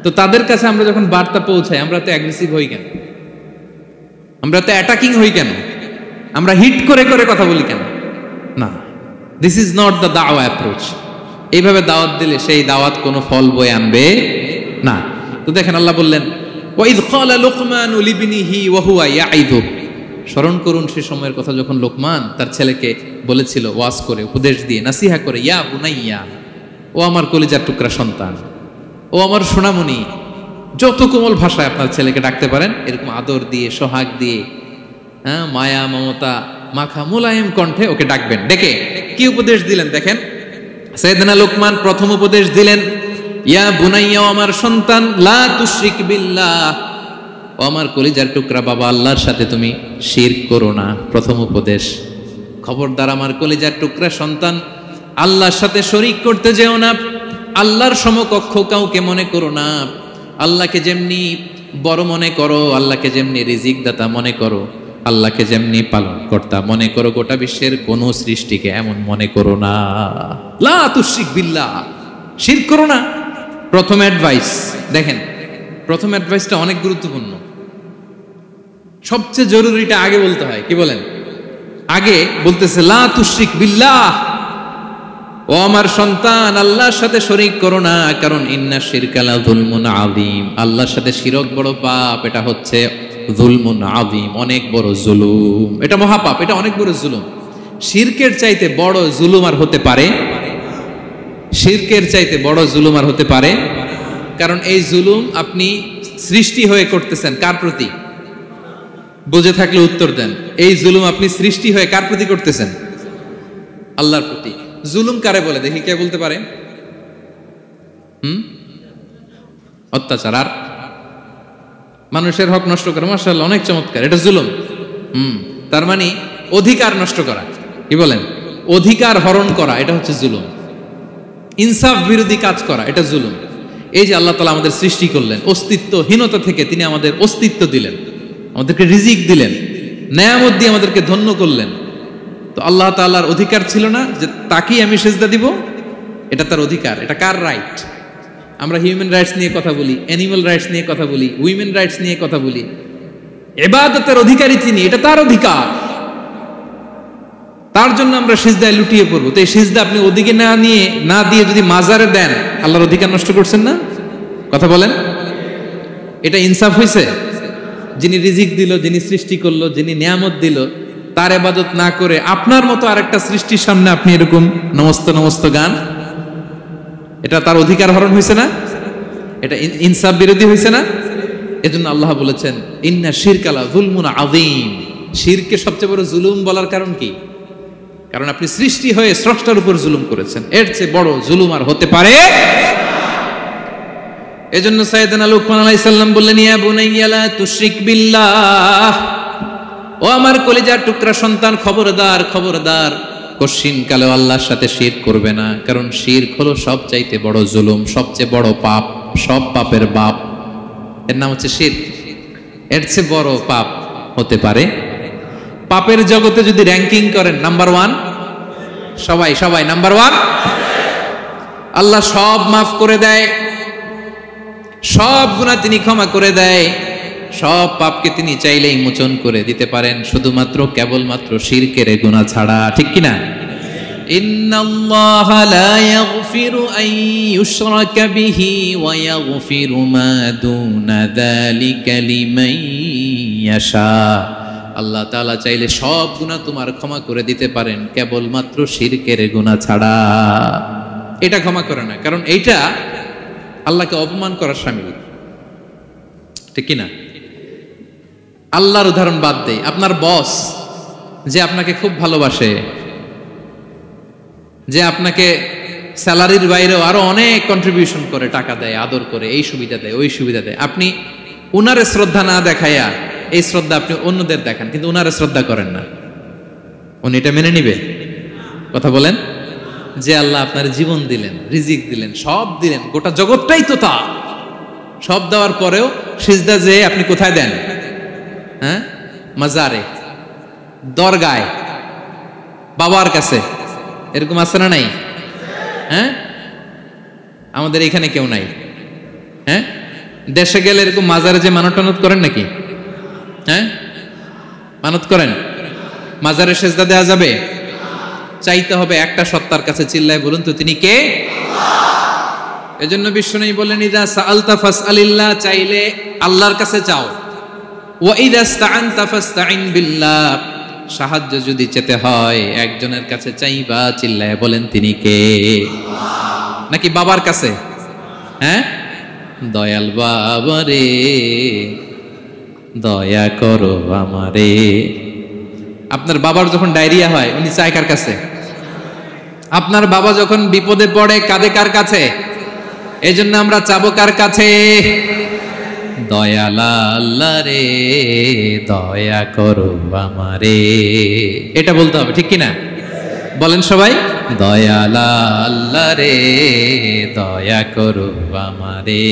তো তাদের কাছে আমরা যখন বার্তা পৌঁছাই, আমরা তো অ্যাগ্রেসিভ হই কেন, আমরা তো অ্যাটাকিং হই কেন, আমরা হিট করে করে কথা বলি কেন? না, দিস ইজ নট দ্য দাওয়া অ্যাপ্রোচ। এইভাবে দাওয়াত দিলে সেই দাওয়াত কোনো ফল বয়ে আনবে না। তো দেখেন আল্লাহ বললেন, ওয়াইদ ক্বালা লুকমানু লিবনিহি ওয়া হুয়া ইয়াইদু, স্মরণ করুন সে সময়ের কথা যখন লোকমান তার ছেলেকে বলেছিল, ওয়াজ করে, উপদেশ দিয়ে, নাসিহা করে, ইয়া বুনাইয়া, ও আমার কলিজার টুকরা সন্তান, ও আমার সোনামণি। যত কোমল ভাষায় আপনার ছেলেকে ডাকতে পারেন, এরকম আদর দিয়ে, সোহাগ দিয়ে, হ্যাঁ, মায়া মমতা মাখা মোলায়েম কণ্ঠে ওকে ডাকবেন। ডেকে কি উপদেশ দিলেন দেখেন। সাইয়েদনা লোকমান প্রথম উপদেশ দিলেন, ইয়া বুনাইয়া, আমার সন্তান, লা তুশরিক বিল্লাহ, ও আমার কলিজার টুকরা বাবা, আল্লাহর সাথে তুমি শিরক করো না। প্রথম উপদেশ, খবরদার আমার কলিজার টুকরা সন্তান, আল্লাহর সাথে শরীক করতে যেও না, আল্লাহর সমকক্ষ কাউকে মনে করো না। আল্লাহকে যেমনি বড় মনে করো, আল্লাহকে যেমনি রিজিক দাতা মনে করো, আল্লাহকে যেমনি পালন কর্তা মনে করো, গোটা বিশ্বের কোন সৃষ্টিকে এমন মনে করো না। লা তুশরিক বিল্লাহ, শিরক করো না। প্রথম অ্যাডভাইস দেখেন, প্রথম অ্যাডভাইসটা অনেক গুরুত্বপূর্ণ। সবচেয়ে জরুরিটা আগে বলতে হয়, কি বলেন? আগে বলতেছে লা তুশরিক বিল্লাহ, ও ও আমার সন্তান, আল্লাহর সাথে শরীক করো না, কারণ ইন্না শিরকা লা যুলমুন আযীম, আল্লাহর সাথে শিরক বড় পাপ। এটা হচ্ছে যুলমুন আযীম, অনেক বড় জুলুম। এটা মহাপাপ, এটা অনেক বড় জুলুম। শিরকের চাইতে বড় জুলুম আর হতে পারে? শিরকের চাইতে বড় জুলুম আর হতে পারে? কারণ এই জুলুম আপনি সৃষ্টি হয়ে করতেছেন কার প্রতি? বুঝে থাকলে উত্তর দেন। এই জুলুম আপনি সৃষ্টি হয়ে কার প্রতি করতেছেন? আল্লাহর প্রতি। জুলুম কারে বলে দেখি, কে বলতে পারে? অত্যাচার আর মানুষের হক নষ্ট করা। মাশাআল্লাহ, অনেক চমৎকার, এটা জুলুম। তার মানে অধিকার নষ্ট করা, কি বলেন? অধিকার হরণ করা, এটা হচ্ছে জুলুম। ইনসাফ বিরোধী কাজ করা, এটা জুলুম। এই যে আল্লাহ তাআলা আমাদের সৃষ্টি করলেন, অস্তিত্বহীনতা থেকে তিনি আমাদের অস্তিত্ব দিলেন, আমাদেরকে রিজিক দিলেন, নেয়ামত দিয়ে আমাদেরকে ধন্য করলেন। তো আল্লাহ তাআলার অধিকার ছিল না যে তাকেই আমি সেজদা দিব? এটা তার অধিকার। এটা কার রাইট? আমরা হিউম্যান রাইটস নিয়ে কথা বলি, অ্যানিমাল রাইটস নিয়ে কথা বলি, উইমেন রাইটস নিয়ে কথা বলি। ইবাদতের অধিকারী তিনি, এটা তার অধিকার। তার জন্য আমরা সিজদায় লুটিয়ে পড়বো। তো এই সিজদা আপনি ওদিকে না দিয়ে যদি মাজারে দেন, আল্লাহর অধিকার নষ্ট করছেন না? কথা বলেন, এটা ইনসাফ হয়েছে? যিনি রিজিক দিল, যিনি সৃষ্টি করলো, যিনি নিয়ামত দিল, তার ইবাদত না করে আপনার মতো আরেকটা সৃষ্টির সামনে আপনি এরকম নমস্ত নমস্ত গান, এটা তার অধিকার হরণ হয়েছে না? এটা ইনসাফ বিরোধী হয়েছে না? এজন্য আল্লাহ বলেছেন ইন্না শিরকা লা যুলমুন আযীম। শিরকে সবচেয়ে বড় জুলুম বলার কারণ কি? কারণ আপনি সৃষ্টি হয়ে স্রষ্টার উপর জুলুম করেছেন। এর চেয়ে বড় জুলুম আর হতে পারে? এজন্য সাইয়েদনা লুকমান আলাইহিস সালাম বললেন, ইয়া বুনাইয়া লা তুশরিক বিল্লাহ, ও আমার কলিজার টুকরা সন্তান, খবরদার খবরদার, কশিন কালে আল্লাহর সাথে শিরক করবে না। কারণ শিরক হলো সবচাইতে বড় জুলুম, সবচেয়ে বড় পাপ, সব পাপের বাপ। এর নাম হচ্ছে শিরক। এর চেয়ে বড় পাপ হতে পারে? পাপের জগতে যদি র্যাঙ্কিং করেন, নাম্বার 1 সবাই নাম্বার 1। আল্লাহ সব মাফ করে দেয়, সব গুনাহ তিনি ক্ষমা করে দেয়, সব পাপকে তিনি চাইলেই মোচন করে দিতে পারেন, শুধুমাত্র কেবলমাত্র শিরকের গুনাহ ছাড়া। ঠিক কিনা? ইন্নাল্লাহা লা ইয়াগফিরু আন ইউশরাকা বিহি ওয়া ইয়াগফিরু মা দুনা যালিকা লিমান ইয়াশা। আল্লাহ তাআলা চাইলে সব গুনাহ তোমার ক্ষমা করে দিতে পারেন, কেবলমাত্র শিরকের গুনাহ ছাড়া। এটা ক্ষমা করে না, কারণ এইটা আল্লাহকে অপমান করার শামিল। ঠিক কিনা? আল্লাহর উদাহরণ বাদ দেই, আপনার বস যে আপনাকে খুব ভালোবাসে, যে আপনাকে স্যালারির বাইরেও আরো অনেক কন্ট্রিবিউশন করে, টাকা দেয়, আদর করে, এই সুবিধা দেয়, ওই সুবিধা দেয়, আপনি উনারে শ্রদ্ধা না দেখাইয়া এই শ্রদ্ধা আপনি অন্যদের দেখান, কিন্তু উনারে শ্রদ্ধা করেন না, উনি এটা মেনে নিবে? কথা বলেন। যে আল্লাহ আপনার জীবন দিলেন, রিজিক দিলেন, সব দিলেন, গোটা জগৎটাই তো তা, সব দেওয়ার পরেও সিজদা যে আপনি কোথায় দেন? হ্যাঁ, মাজারে, দরগায়, বাবার কাছে। এরকম আছে না নাই? হ্যাঁ, আমাদের এখানে কেউ নাই। হ্যাঁ, দেশে গেলে এরকম মাজারে যে মানত টানত করেন নাকি? হ্যাঁ, মানত করেন? মাজারে সেজদা দেওয়া যাবে? চাইতে হবে একটা সত্তার কাছে। চিল্লায় বলুন তো, তিনি কে? এজন্য বিশ্বনবী বললেন, ইযা সাআলতা ফাসআলিল্লাহ, চাইলে আল্লাহর কাছে চাও। ওয়া ইযা ইসতাআনতা ফাসতাইন বিল্লাহ, সাহায্য যদি চেতে হয় একজনের কাছে চাইবা। চিল্লায় বলেন, তিনি কে? নাকি বাবার কাছে? হ্যাঁ, দয়াল বাবা রে দয়া করো আমারে। আপনার বাবার যখন ডায়রিয়া হয়, উনি চায় কার কাছে? আপনার বাবা যখন বিপদে পড়ে, কাঁদে কার কাছে? এই জন্য আমরা চাবো কার কাছে? দয়ালা আল্লাহ রে দয়া করো আমারে, এটা বলতে হবে। ঠিক কিনা? বলেন সবাই, দয়ালা আল্লাহ রে দয়া করো আমারে।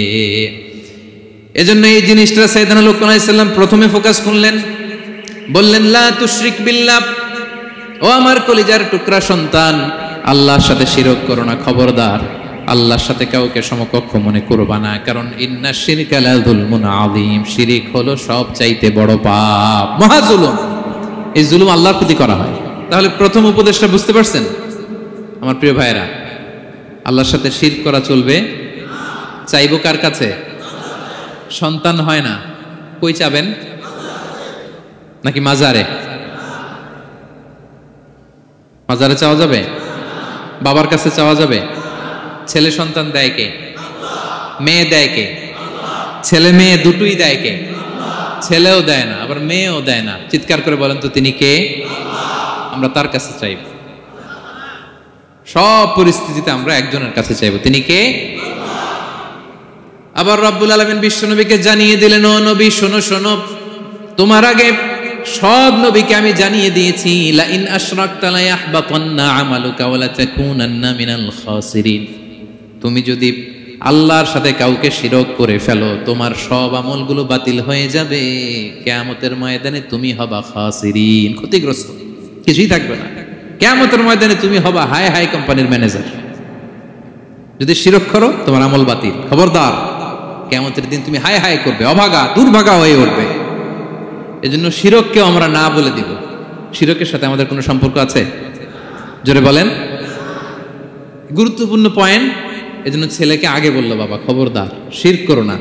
এজন্য এই জিনিসটা সাইয়েদনা লুকমান আলাইহিস সালাম প্রথমে ফোকাস করলেন, বললেন লা তুশরিক বিল্লাহ, ও আমার কলিজার টুকরা সন্তান, আল্লাহর সাথে শিরক করো না, খবরদার। আল্লাহর সাথে কাউকে সমকক্ষ মনে করবা না, কারণ ইন্না শিরকা লা যুলমুন আযীম, শিরিক হলো সব চাইতে বড় পাপ, মহা জুলুম। এই জুলুম আল্লাহর প্রতি করা হয়। তাহলে প্রথম উপদেশটা বুঝতে পারছেন আমার প্রিয় ভাইয়েরা? আল্লাহর সাথে শিরক করা চলবে। চাইবো কার কাছে? সন্তান হয় না, কই চাবেন? নাকি মাজারে? মাজারে চাওয়া যাবে? বাবার কাছে চাওয়া যাবে? ছেলে সন্তান দেয় কে? মেয়ে দেয় কে? ছেলে মেয়ে দুটোই দেয় কে? ছেলেও দেয় না, আবার মেয়েও দেয় না। চিৎকার করে বলেন তো তিনি কে? আমরা তার কাছে চাইব। সব পরিস্থিতিতে আমরা একজনের কাছে চাইব, তিনি কে? আবার রব্বুল আলামিন বিশ্বনবীকে জানিয়ে দিলেন, ও নবী শোনো শোনো, তোমার আগে সব নবীকে আমি জানিয়ে দিয়েছি, লা ইন আশরাকতা লা ইয়াহবাতান্না আমালুকা ওয়া লা তাকুনান্না মিনাল খাসিরিন। তুমি যদি আল্লাহর সাথে কাউকে শিরক করে ফেলো, তোমার সব আমলগুলো বাতিল হয়ে যাবে, কিয়ামতের ময়দানে তুমি হবা খাসিরিন, ক্ষতিগ্রস্ত, কিছুই থাকবে না। কিয়ামতের ময়দানে তুমি হবা হাই হাই কোম্পানির ম্যানেজার। যদি শিরক করো তোমার আমল বাতিল, খবরদার, কিয়ামতের দিন তুমি হাই হাই করবে, অভাগা দুর্ভাগা হয়ে উঠবে। এজন্য শিরককেও আমরা না বলে দিব। শিরকের সাথে আমাদের কোনো সম্পর্ক আছে? জোরে বলেন। গুরুত্বপূর্ণ পয়েন্ট, এজন্য ছেলেকে আগে বললো, বাবা খবরদার শিরক করো না।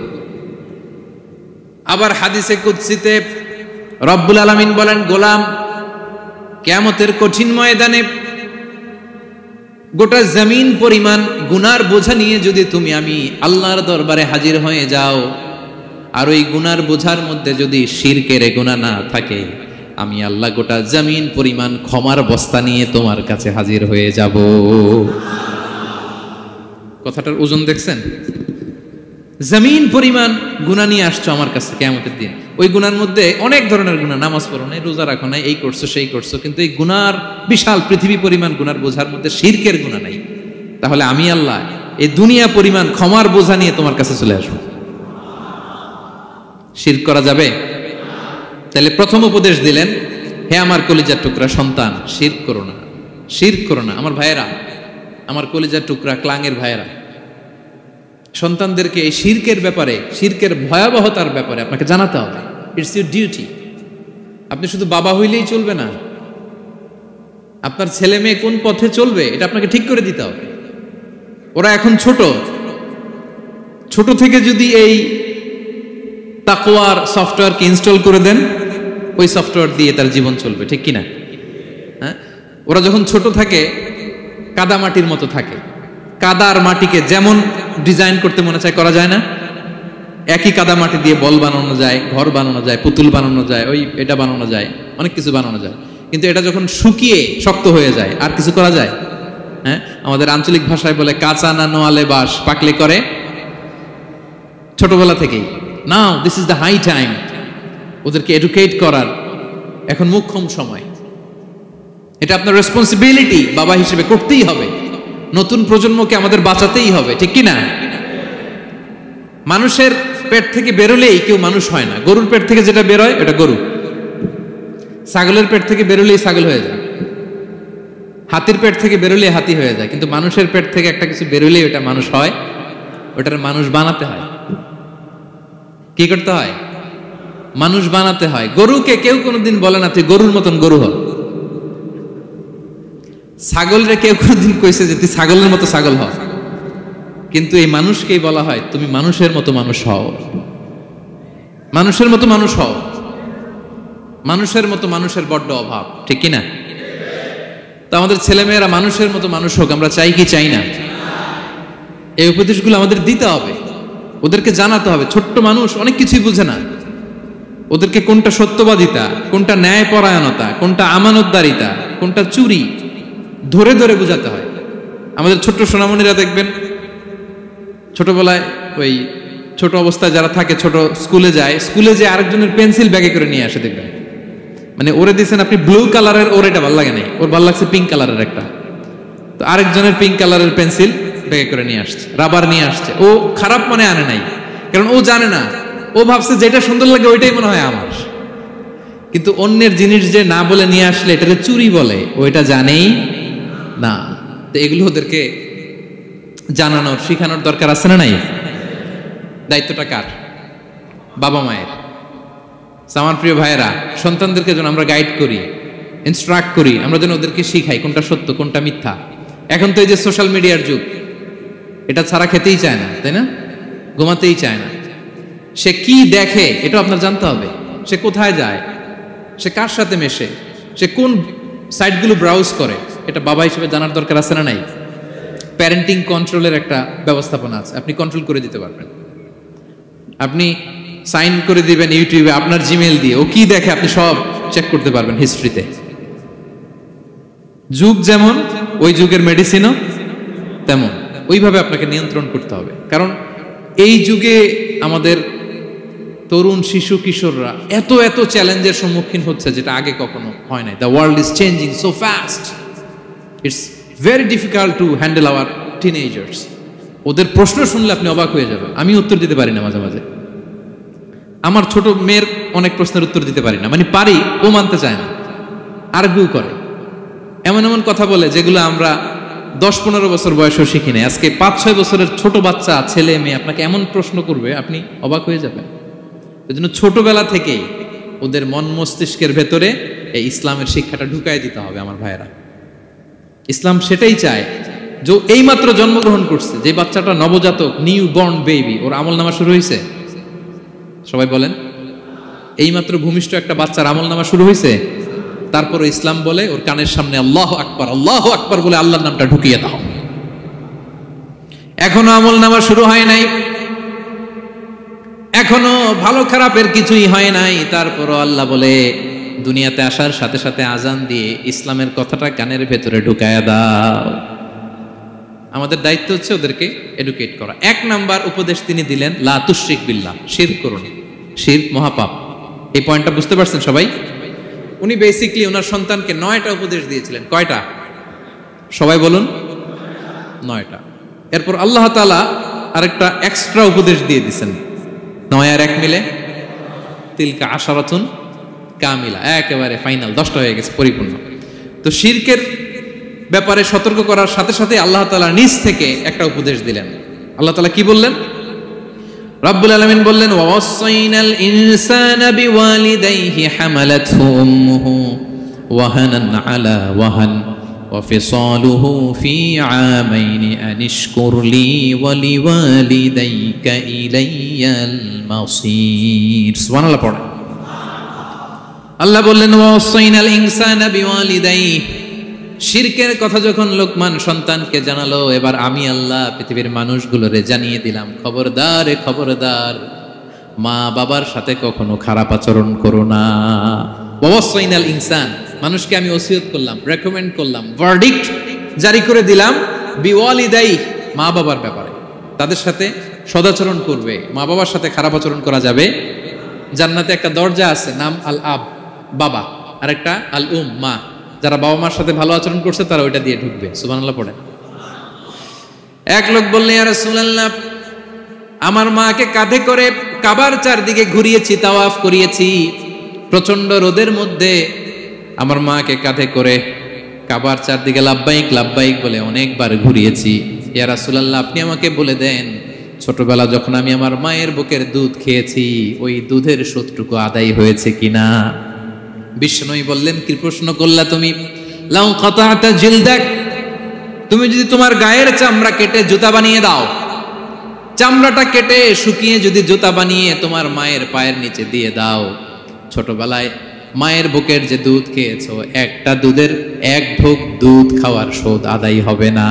আবার হাদিসে কুদসিতে রব্বুল আলামিন বলেন, গোলাম কিয়ামতের কঠিন ময়দানে গোটা জমিন পরিমাণ গুনার বোঝা নিয়ে যদি তুমি আমি আল্লাহর দরবারে হাজির হয়ে যাও, আর ওই গুনার বোঝার মধ্যে যদি শিরকের গুনাহ না থাকে, আমি আল্লাহ গোটা জমিন পরিমাণ ক্ষমার বস্তা নিয়ে তোমার কাছে হাজির হয়ে যাব। কথাটার ওজন দেখছেন? জমিন পরিমাণ গুনাহ নিয়ে আসছো আমার কাছে কিয়ামতের দিন। ওই গুনার মধ্যে অনেক ধরনের গুনাহ, নামাজ পড়ো নাই, রোজা রাখো নাই, এই করছো সেই করছো, কিন্তু এই গুনার বিশাল পৃথিবী পরিমাণ গুনার বোঝার মধ্যে শিরকের গুনাহ নাই। তাহলে আমি আল্লাহ এই দুনিয়া পরিমাণ ক্ষমার বোঝা নিয়ে তোমার কাছে চলে আসবো। শিরক করা যাবে? তাহলে প্রথম উপদেশ দিলেন, হে আমার কলিজার টুকরা সন্তান, শিরক করো না, শিরক করো না। আমার ভাইয়েরা, আমার কলিজার টুকরা ক্লাঙের ভাইয়েরা, সন্তানদেরকে এই শিরকের ব্যাপারে, শিরকের ভয়াবহতার ব্যাপারে আপনাকে জানাতে হবে। It's your duty. আপনি শুধু বাবা হইলেই চলবে না, আপনার ছেলে মেয়ে কোন পথে চলবে এটা আপনাকে ঠিক করে দিতে হবে। ওরা এখন ছোট, ছোট থেকে যদি এই তাকওয়ার সফটওয়্যারকে ইনস্টল করে দেন, ওই সফটওয়্যার দিয়ে তার জীবন চলবে, ঠিক কিনা? হ্যাঁ, ওরা যখন ছোট থাকে কাদা মাটির মতো থাকে, কাদার মাটিকে যেমন ডিজাইন করতে মনে চায় করা যায় না? একই কাদা মাটি দিয়ে বল বানানো যায়, ঘর বানানো যায়, পুতুল বানানো যায়, ওই এটা বানানো যায়, অনেক কিছু বানানো যায়। কিন্তু এটা যখন শুকিয়ে শক্ত হয়ে যায়, আর কিছু করা যায়? হ্যাঁ, আমাদের আঞ্চলিক ভাষায় বলে কাঁচা না নোয়ালে বাস, পাকলে করে। ছোটবেলা থেকেই now this is the high time, ওদেরকে এডুকেট করার এখন মোক্ষম সময়। এটা আপনার রেসপন্সিবিলিটি, বাবা হিসেবে করতেই হবে। নতুন প্রজন্মকে আমাদের বাঁচাতেই হবে, ঠিক কি না? মানুষের পেট থেকে বেরোলেই কেউ মানুষ হয় না। গরুর পেট থেকে যেটা বেরোয় এটা গরু, ছাগলের পেট থেকে বেরোলেই ছাগল হয়ে যায়, হাতির পেট থেকে বেরোলেই হাতি হয়ে যায়। কিন্তু মানুষের পেট থেকে একটা কিছু বেরোলেই ওটা মানুষ হয়, ওটার মানুষ বানাতে হয়। কি করতে হয়? মানুষ বানাতে হয়। গরুকে কেউ কোনোদিন বলে না তুই গরুর মতন গরু হ। ছাগলরে কেউ কোনোদিন কইছে যে তুই ছাগলের মতো ছাগল হ, কিন্তু এই মানুষকেই বলা হয় তুমি মানুষের মতো মানুষ হও, মানুষের মতো মানুষ হও। মানুষের মতো মানুষের বড্ড অভাব, ঠিক কিনা? তো আমাদের ছেলেমেয়েরা মানুষের মতো মানুষ হোক, আমরা চাই কি চাই না? এই উপদেশগুলো আমাদের দিতে হবে, ওদেরকে জানাতে হবে। ছোট্ট মানুষ অনেক কিছুই বুঝে না, ওদেরকে কোনটা সত্যবাদিতা, কোনটা ন্যায়পরায়ণতা, কোনটা আমানতদারিতা, কোনটা চুরি ধরে ধরে বোঝাতে হয়। আমাদের ছোট্ট সোনামণিরা দেখবেন ছোটবেলায় ওই ছোট অবস্থায় যারা থাকে, ছোট স্কুলে যায়, স্কুলে যে আরেকজনের পেন্সিল ব্যাগে করে নিয়ে আসে দেখবেন। মানে ওরে দিয়েছেন আপনি ব্লু কালারের, ওর এটা ভালো লাগে নাই, ওর ভালো লাগছে পিঙ্ক কালারের একটা, তো আরেকজনের পিঙ্ক কালারের পেন্সিল ব্যাগে করে নিয়ে আসছে, রাবার নিয়ে আসছে। ও খারাপ মনে আনে নাই, কারণ ও জানে না, ও ভাবছে যেটা সুন্দর লাগে ওইটাই মনে হয় আমার। কিন্তু অন্যের জিনিস যে না বলে নিয়ে আসলে এটাকে চুরি বলে, ওইটা জানেই না। তো এগুলো ওদেরকে জানানোর, শিখানোর দরকার আছে না নাই? দায়িত্বটা কার? বাবা মায়ের। আমার প্রিয় ভাইয়েরা, সন্তানদেরকে যেন আমরা গাইড করি, ইনস্ট্রাক্ট করি, আমরা যেন ওদেরকে শিখাই কোনটা সত্য কোনটা মিথ্যা। এখন তো এই যে সোশ্যাল মিডিয়ার যুগ, এটা ছাড়া খেতেই চায় না, তাই না? ঘুমাতেই চায় না। সে কি দেখে এটা আপনার জানতে হবে। সে কোথায় যায়, সে কার সাথে মেশে, সে কোন সাইটগুলো ব্রাউজ করে, এটা বাবা হিসেবে জানার দরকার আছে না নাই? প্যারেন্টিং কন্ট্রোলের একটা ব্যবস্থাপনা আছে, আপনি কন্ট্রোল করে দিতে পারবেন। আপনি সাইন করে দিবেন ইউটিউবে আপনার জিমেল দিয়ে, ও কি দেখে আপনি সব চেক করতে পারবেন হিস্ট্রিতে। যুগ যেমন, ওই যুগের মেডিসিনও তেমন, ওইভাবে আপনাকে নিয়ন্ত্রণ করতে হবে। কারণ এই যুগে আমাদের তরুণ শিশু কিশোররা এত এত চ্যালেঞ্জের সম্মুখীন হচ্ছে যেটা আগে কখনো হয় নাই। The world is changing so fast, it's very difficult to handle our teenagers. ওদের প্রশ্ন শুনলে আপনি অবাক হয়ে যাবেন। আমি উত্তর দিতে পারি না মাঝে মাঝে, আমার ছোট মেয়ের অনেক প্রশ্নের উত্তর দিতে পারি না, মানে পারি, ও মানতে চায় না, আর্গুও করে, এমন এমন কথা বলে যেগুলো আমরা 10-15 বছর বয়সেও শিখি নাই। আজকে 5-6 বছরের ছোট বাচ্চা, ছেলে মেয়ে আপনাকে এমন প্রশ্ন করবে আপনি অবাক হয়ে যাবেন। এই জন্য ছোটবেলা থেকেই ওদের মন মস্তিষ্কের ভেতরে এই ইসলামের শিক্ষাটা ঢুকাই দিতে হবে আমার ভাইয়েরা। ইসলাম সেটাই চায়। যে এইমাত্র জন্মগ্রহণ করছে যে বাচ্চাটা, নবজাতক, নিউ বর্ন বেবি, ওর আমল নামা শুরু হয়েছে? সবাই বলেন। এইমাত্র ভূমিষ্ঠ একটা বাচ্চার আমল নামা শুরু হয়েছে। তারপর ইসলাম বলে ওর কানের সামনে আল্লাহু আকবার, আল্লাহু আকবার বলে আল্লাহর নামটা ঢুকিয়ে দাও। এখনো আমল নামা শুরু হয় নাই, এখনো ভালো খারাপের কিছুই হয় নাই, তারপরও আল্লাহ বলে দুনিয়াতে আসার সাথে সাথে আজান দিয়ে ইসলামের কথাটা কানের ভেতরে ঢুকায়া দাও। আমাদের দায়িত্ব হচ্ছে ওদেরকে এডুকেট করা। 1 নাম্বার উপদেশ তিনি দিলেন, লা তুশরিক বিল্লাহ, শিরক করুন। শিরক মহাপাপ। এই পয়েন্টটা বুঝতে পারছেন সবাই? উনি বেসিক্যালি ওনার সন্তানকে 9টা উপদেশ দিয়েছিলেন। কয়টা? সবাই বলুন। 9টা। এরপর আল্লাহ তাআলা আরেকটা এক্সট্রা উপদেশ দিয়ে দিয়েছেন, 9 আর 1 মিলে তিলকা আশারাতুন কামিলা, একেবারে ফাইনাল, 10টা হয়ে গেছে, পরিপূর্ণ। তো শিরকের ব্যাপারে সতর্ক করার সাথে সাথে আল্লাহ তাআলা নিজ থেকে একটা উপদেশ দিলেন। আল্লাহ তাআলা কি বললেন? রব্বুল আলামিন বললেন, ওয়াসাইনাল ইনসানা বিওয়ালিদাইহি হামালাতহু উম্মুহু ওয়াহানান আলা ওয়াহান ওয়া ফিসালুহু ফি আমাইনি আনিশকুর লি ওয়া লিওয়ালিদাইকা ইলাইয়াল মাসির। সুবহানাল্লাহ পড়ে। আল্লাহ বললেন, ওয়াসাইনাল ইনসানা বিওয়ালিদাইহি। শিরকের কথা যখন লোকমান সন্তানকে জানালো, এবার আমি আল্লাহ পৃথিবীর মানুষগুলোরে জানিয়ে দিলাম, খবরদার খবরদার, মা বাবার সাথে কখনো খারাপ আচরণ করো না। ওয়াসাইনাল ইনসান, মানুষকে আমি ওসিয়ত করলাম, রেকমেন্ড করলাম, ভার্ডিক্ট জারি করে দিলাম, বিওয়ালিদাই, মা বাবার ব্যাপারে তাদের সাথে সদাচরণ করবে, মা বাবার সাথে খারাপ আচরণ করা যাবে। জান্নাতে একটা দরজা আছে, নাম আল আব, বাবা, আর একটা আল উম, মা। যারা বাবা মার সাথে ভালো আচরণ করছে তারা ওইটা দিয়ে ঢুকবে। সুবহানাল্লাহ পড়ে। এক লোক বললেন, ইয়া রাসূলুল্লাহ, আমার মাকে কাঁধে করে কাবার চারদিকে ঘুরিয়েছি, তাওয়াফ করিয়েছি, প্রচন্ড রোদের মধ্যে আমার মাকে কাঁধে করে কাবার চারদিকে লাব্বাইক লাব্বাইক বলে অনেকবার ঘুরিয়েছি। ইয়া রাসূলুল্লাহ, আপনি আমাকে বলে দেন, ছোটবেলা যখন আমি আমার মায়ের বুকের দুধ খেয়েছি, ওই দুধের শোধটুকু আদায় হয়েছে কিনা? বিষ্ণুই বললেন, কি প্রশ্ন করলা তুমি? লাউ কাতাতা জিলদাক, তুমি যদি তোমার গায়ের চামড়া কেটে জুতা বানিয়ে দাও, চামড়াটা কেটে শুকিয়ে যদি জুতা বানিয়ে তোমার মায়ের পায়ের নিচে দিয়ে দাও, ছোটবেলায় মায়ের বুকের যে দুধ খেয়েছো, একটা দুধের 1 ঢোক দুধ খাওয়ার শোধ আদায় হবে না।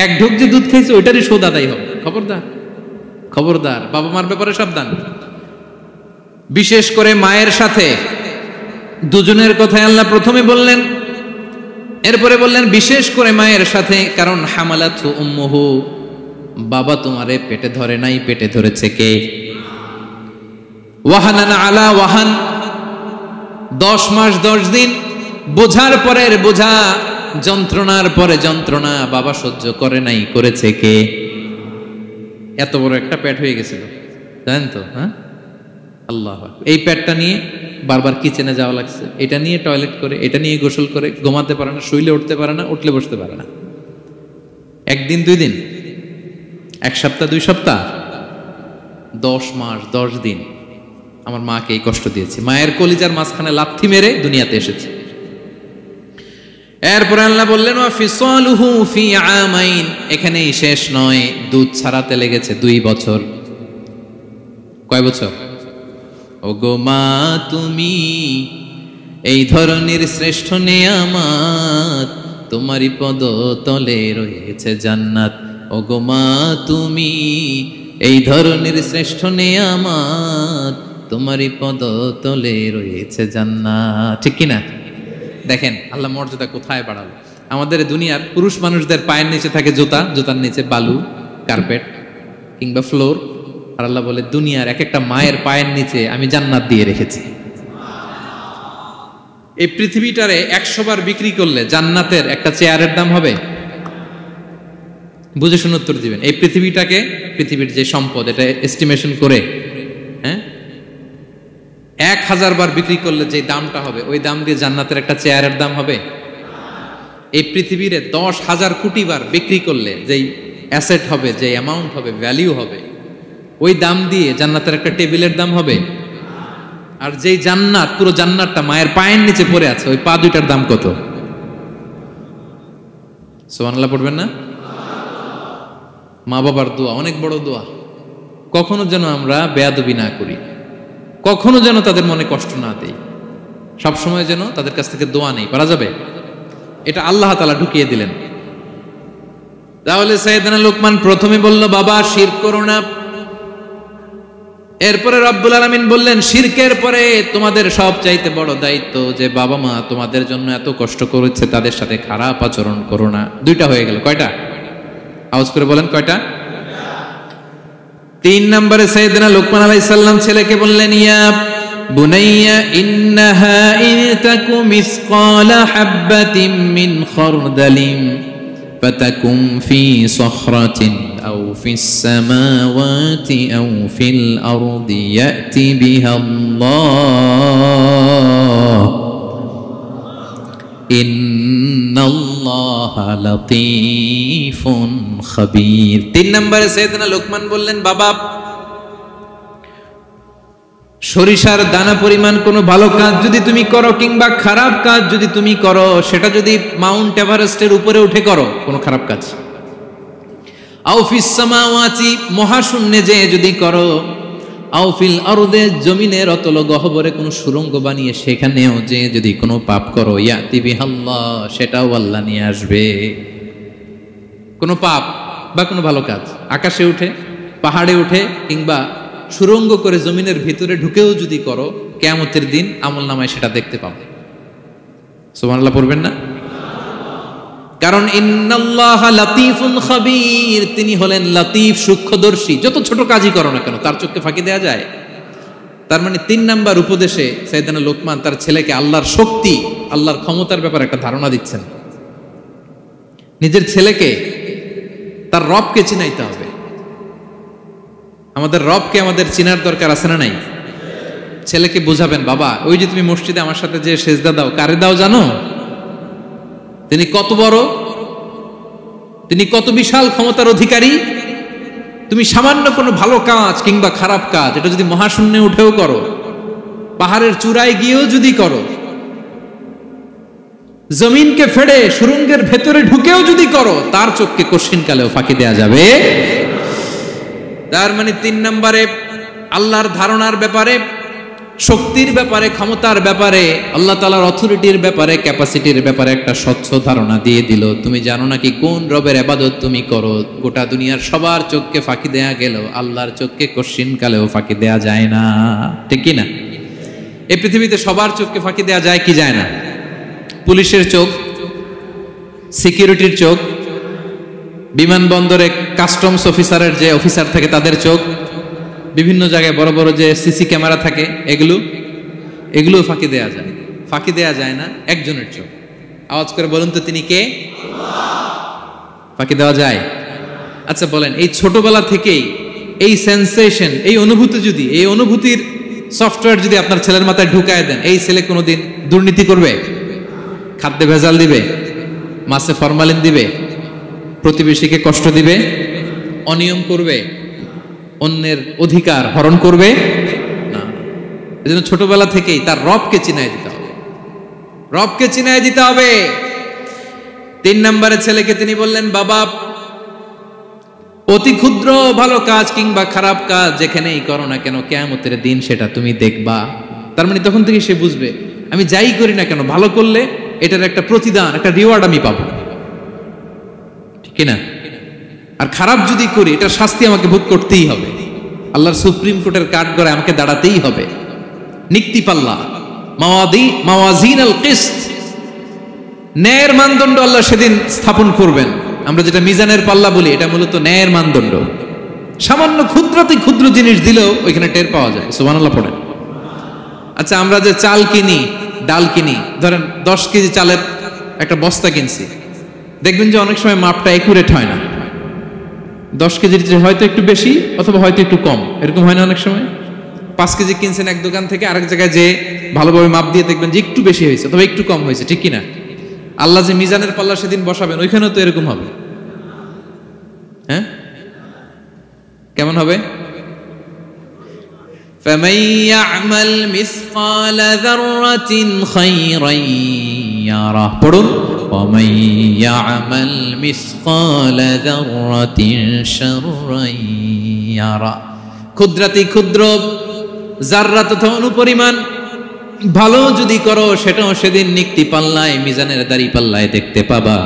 1 ঢোক যে দুধ খেয়েছো ওইটারই শোধ আদায় হবে। খবরদার খবরদার, বাবা মার ব্যাপারে সাবধান। বিশেষ করে মায়ের সাথে, দুজনের কথাই আল্লাহ প্রথমে বললেন, এরপরে বললেন বিশেষ করে মায়ের সাথে, কারণ হামালাতহু উম্মুহু, বাবা তোমারে পেটে ধরে নাই, পেটে ধরেছে কে? ওয়াহানান আলা ওয়াহান, 10 মাস 10 দিন বোঝার পরের বোঝা, যন্ত্রণার পরে যন্ত্রণা বাবা সহ্য করে নাই, করেছে কে? এত বড় একটা পেট হয়ে গেছিল, জানেন তো? হ্যাঁ, আল্লাহ। এই পেটটা নিয়ে বারবার কিচেনে যাওয়া লাগছে, এটা নিয়ে টয়লেট করে, এটা নিয়ে গোসল করে, ঘুমাতে পারে না, শুইলে উঠতে পারে না, উঠলে বসতে পারে না। 1 দিন 2 দিন, 1 সপ্তাহ 2 সপ্তাহ, 10 মাস 10 দিন আমার মাকে এই কষ্ট দিয়েছে। মায়ের কলিজার মাঝখানে লাথি মেরে দুনিয়াতে এসেছে। এরপর আল্লাহ বললেন ওয়া ফিসালুহু ফি আমাইন, এখানেই শেষ নয়, দুধ ছাড়াতে লেগেছে 2 বছর। কয় বছর? ওগো মা তুমি এই ধরনের শ্রেষ্ঠ নেয়ামত, তোমারই পদ তলে রয়েছে জান্নাত। ওগো মা তুমি এই ধরনের শ্রেষ্ঠ নেয়ামত, তোমারই পদ তলে রয়েছে জান্নাত। ঠিক কিনা? দেখেন আল্লাহ মর্যাদা কোথায় বাড়ালো। আমাদের দুনিয়ার পুরুষ মানুষদের পায়ের নিচে থাকে জুতা, জুতার নিচে বালু, কার্পেট কিংবা ফ্লোর। আর আল্লাহ বলে দুনিয়ার এক একটা মায়ের পায়ের নিচে আমি জান্নাত দিয়ে রেখেছি। এই পৃথিবীটারে 100 বার বিক্রি করলে জান্নাতের একটা চেয়ারের দাম হবে? বুঝে শুনে উত্তর দিবেন। এই পৃথিবীটাকে, পৃথিবীর যে সম্পদ, এটা এস্টিমেশন করে 1000 বার বিক্রি করলে যে দামটা হবে, ওই দাম দিয়ে জান্নাতের একটা চেয়ারের দাম হবে? এই পৃথিবীরে 10,000 কোটি বার বিক্রি করলে যেই অ্যাসেট হবে, যে অ্যামাউন্ট হবে, ভ্যালিউ হবে, ওই দাম দিয়ে জান্নাতের একটা টেবিলের দাম হবে? আর যেই জান্নাত, পুরো জান্নাতটা মায়ের পায়ের নিচে পড়ে আছে, ওই পা দুইটার দাম কত? সুবহানাল্লাহ পড়বেন না? মা বাবার দোয়া অনেক বড় দোয়া। কখনো যেন আমরা বেয়াদবি না করি, কখনো যেন তাদের মনে কষ্ট না দেই, সবসময় যেন তাদের কাছ থেকে দোয়া নেই। পারা যাবে? এটা আল্লাহ তাআলা ঢুকিয়ে দিলেন। তাহলে সাইয়েদনা লোকমান প্রথমে বলল বাবা শিরক করো না। এরপরে রব্বুল আলামিন বললেন শিরকের পরে তোমাদের সবচাইতে বড় দায়িত্ব যে বাবা মা তোমাদের জন্য এত কষ্ট করেছে, তাদের সাথে খারাপ আচরণ করো না। 2টা হয়ে গেল। কয়টা? আওয়াজ করে বলেন কয়টা? 3 নম্বরে সাইয়েদনা লোকমান আলাইহিস সালাম ছেলেকে বললেন ইয়া বুনাইয়া ইন্নাহা ইন তাকু মিসকালা হাববাতিন মিন খারদালিন ফাতাকুম ফি সখরাতিন আও ফিস সামাওয়াতি আও ফিল আরদি ইয়াতি বিহাল্লাহ ইন্নাল্লাহা লাতীফুন খাবীর। 3 নম্বরে সাইয়েদনা লোকমান বললেন বাবা সরিষার দানা পরিমাণ কোনো ভালো কাজ যদি তুমি করো কিংবা খারাপ কাজ যদি তুমি করো, সেটা যদি মাউন্ট এভারেস্টের উপরে উঠে করো কোনো খারাপ কাজ, আও ফিস সামাওয়াতি মহাশূন্যে যে যদি করো, আও ফিল আরদে জমিনের অতল গহ্বরে কোনো সুড়ঙ্গ বানিয়ে সেখানেও যে যদি কোনো পাপ করো, ইয়াতি বিহাল্লাহ সেটাও আল্লাহ নিয়ে আসবে। কোনো পাপ বা কোনো ভালো কাজ আকাশে উঠে, পাহাড়ে উঠে কিংবা সুড়ঙ্গ করে জমিনের ভিতরে ঢুকেও যদি করো, কিয়ামতের দিন আমলনামায় সেটা দেখতে পাবে। সুবহানাল্লাহ পড়বেন না? কারণ ইন্নাল্লাহা লাতীফুন খাবীর, তিনি হলেন লতিফ সূক্ষ্মদর্শী। যত ছোট কাজই করো না কেন তার চোখে ফাঁকি দেওয়া যায়। তার মানে 3 নাম্বার উপদেশে সাইয়েদনা লোকমান তার ছেলেকে আল্লাহর শক্তি, আল্লাহর ক্ষমতার ব্যাপারে একটা ধারণা দিচ্ছেন। নিজের ছেলেকে তার রবকে চিনাইতে হবে। আমাদের রবকে আমাদের চিনার দরকার আছে না নাই? ছেলেকে বুঝাবেন বাবা ওই যে তুমি মসজিদে আমার সাথে যে সেজদা দাও, কারে দাও জানো? তিনি কত বড়, তিনি কত বিশাল ক্ষমতার অধিকারী। তুমি সামান্য কোনো ভালো কাজ কিংবা খারাপ কাজ এটা যদি মহাশূন্যে উঠেও করো, পাহাড়ের চূড়ায় গিয়েও যদি করো, জমিনকে ফেড়ে সুড়ঙ্গের ভেতরে ঢুকেও যদি করো, তার চোখকে কশিনকালেও ফাঁকি দেয়া যাবে। তার মানে 3 নম্বরে আল্লাহর ধারণার ব্যাপারে, শক্তির ব্যাপারে, ক্ষমতার ব্যাপারে, আল্লাহ তাআলার অথরিটির ব্যাপারে, ক্যাপাসিটির ব্যাপারে একটা স্বচ্ছ ধারণা দিয়ে দিল। তুমি জানো নাকি কোন রবের ইবাদত তুমি করো? গোটা দুনিয়ার সবার চোখকে ফাঁকি দেয়া গেল, আল্লাহর চোখকে কশিনকালেও ফাঁকি দেয়া যায় না। ঠিক কি না? এই পৃথিবীতে সবার চোখকে ফাঁকি দেয়া যায় কি যায় না? পুলিশের চোখ, সিকিউরিটির চোখ, বিমানবন্দরে কাস্টমস অফিসারের যে অফিসার থাকে তাদের চোখ, বিভিন্ন জায়গায় বড় বড় যে সিসি ক্যামেরা থাকে, এগুলো ফাঁকি দেয়া যায়। ফাঁকি দেয়া যায় না একজনের চোখ। আওয়াজ করে বলুন তো তিনি কে? ফাঁকি দেওয়া যায়? আচ্ছা বলেন, এই ছোটবেলা থেকেই এই সেন্সেশন, এই অনুভূতি যদি, এই অনুভূতির সফটওয়্যার যদি আপনার ছেলের মাথায় ঢুকায় দেন, এই ছেলে কোনোদিন দুর্নীতি করবে? খাদ্যে ভেজাল দিবে? মাছে ফরমালিন দিবে? প্রতিবেশীকে কষ্ট দিবে? অনিয়ম করবে? অন্যের অধিকার হরণ করবে না। এজন্য ছোটবেলা থেকেই তার রবকে চিনায় দিতে হবে। রবকে চিনায় দিতে হবে। 3 নম্বরে ছেলেকে তিনি বললেন, বাবা অতি ক্ষুদ্র ভালো কাজ কিংবা খারাপ কাজ যেখানেই করো না কেন কিয়ামতের দিন সেটা তুমি দেখবা। তার মানে তখন থেকে সে বুঝবে আমি যাই করি না কেন ভালো করলে এটার একটা প্রতিদান, একটা রিওয়ার্ড আমি পাবো, ঠিক না? আর খারাপ যদি করি এটার শাস্তি আমাকে ভোগ করতেই হবে, আল্লাহর সুপ্রিম কোর্টের কাঠগড়ায় আমাকে দাঁড়াতেই হবে। নিক্তিপাল্লা মাওয়াজিন আল কিসত, ন্যায়ের মানদণ্ড আল্লাহ সেদিন স্থাপন করবেন। আমরা যেটা মিজানের পাল্লা বলি এটা মূলত ন্যায়ের মানদণ্ড। সামান্য ক্ষুদ্রাতি ক্ষুদ্র জিনিস দিলেও ওইখানে টের পাওয়া যায়। সুবহানাল্লাহ পড়েন। আচ্ছা, আমরা যে চাল কিনি, ডাল কিনি, ধরেন 10 কেজি চালের একটা বস্তা কিনছি, দেখবেন যে অনেক সময় মাপটা একুরেট হয় না। 10 কেজির যে হয়তো একটু বেশি অথবা হয়তো একটু কম, এরকম হয় না অনেক সময়? 5 কেজি কিনছেন এক দোকান থেকে, আরেক জায়গায় যে ভালোভাবে মাপ দিয়ে দেখবেন যে একটু বেশি হয়েছে অথবা একটু কম হয়েছে, ঠিক কিনা? আল্লাহ যে মিজানের পাল্লা সেদিন বসাবেন ওইখানেও তো এরকম হবে। হ্যাঁ, কেমন হবে? فَمَن يَعْمَلْ مِثْقَالَ ذَرَّةٍ خَيْرًا يَرَهُ, পড়ুন, وَمَن يَعْمَلْ مِثْقَالَ ذَرَّةٍ شَرًّا يَرَهُ। ক্ষুদ্রাতি ক্ষুদ্র জাররা তথা অনুপরিমাণ ভালো যদি করো সেটাও সেদিন নিক্তি পাল্লায়, মিজানের দাড়ি পাল্লায় দেখতে পাবা।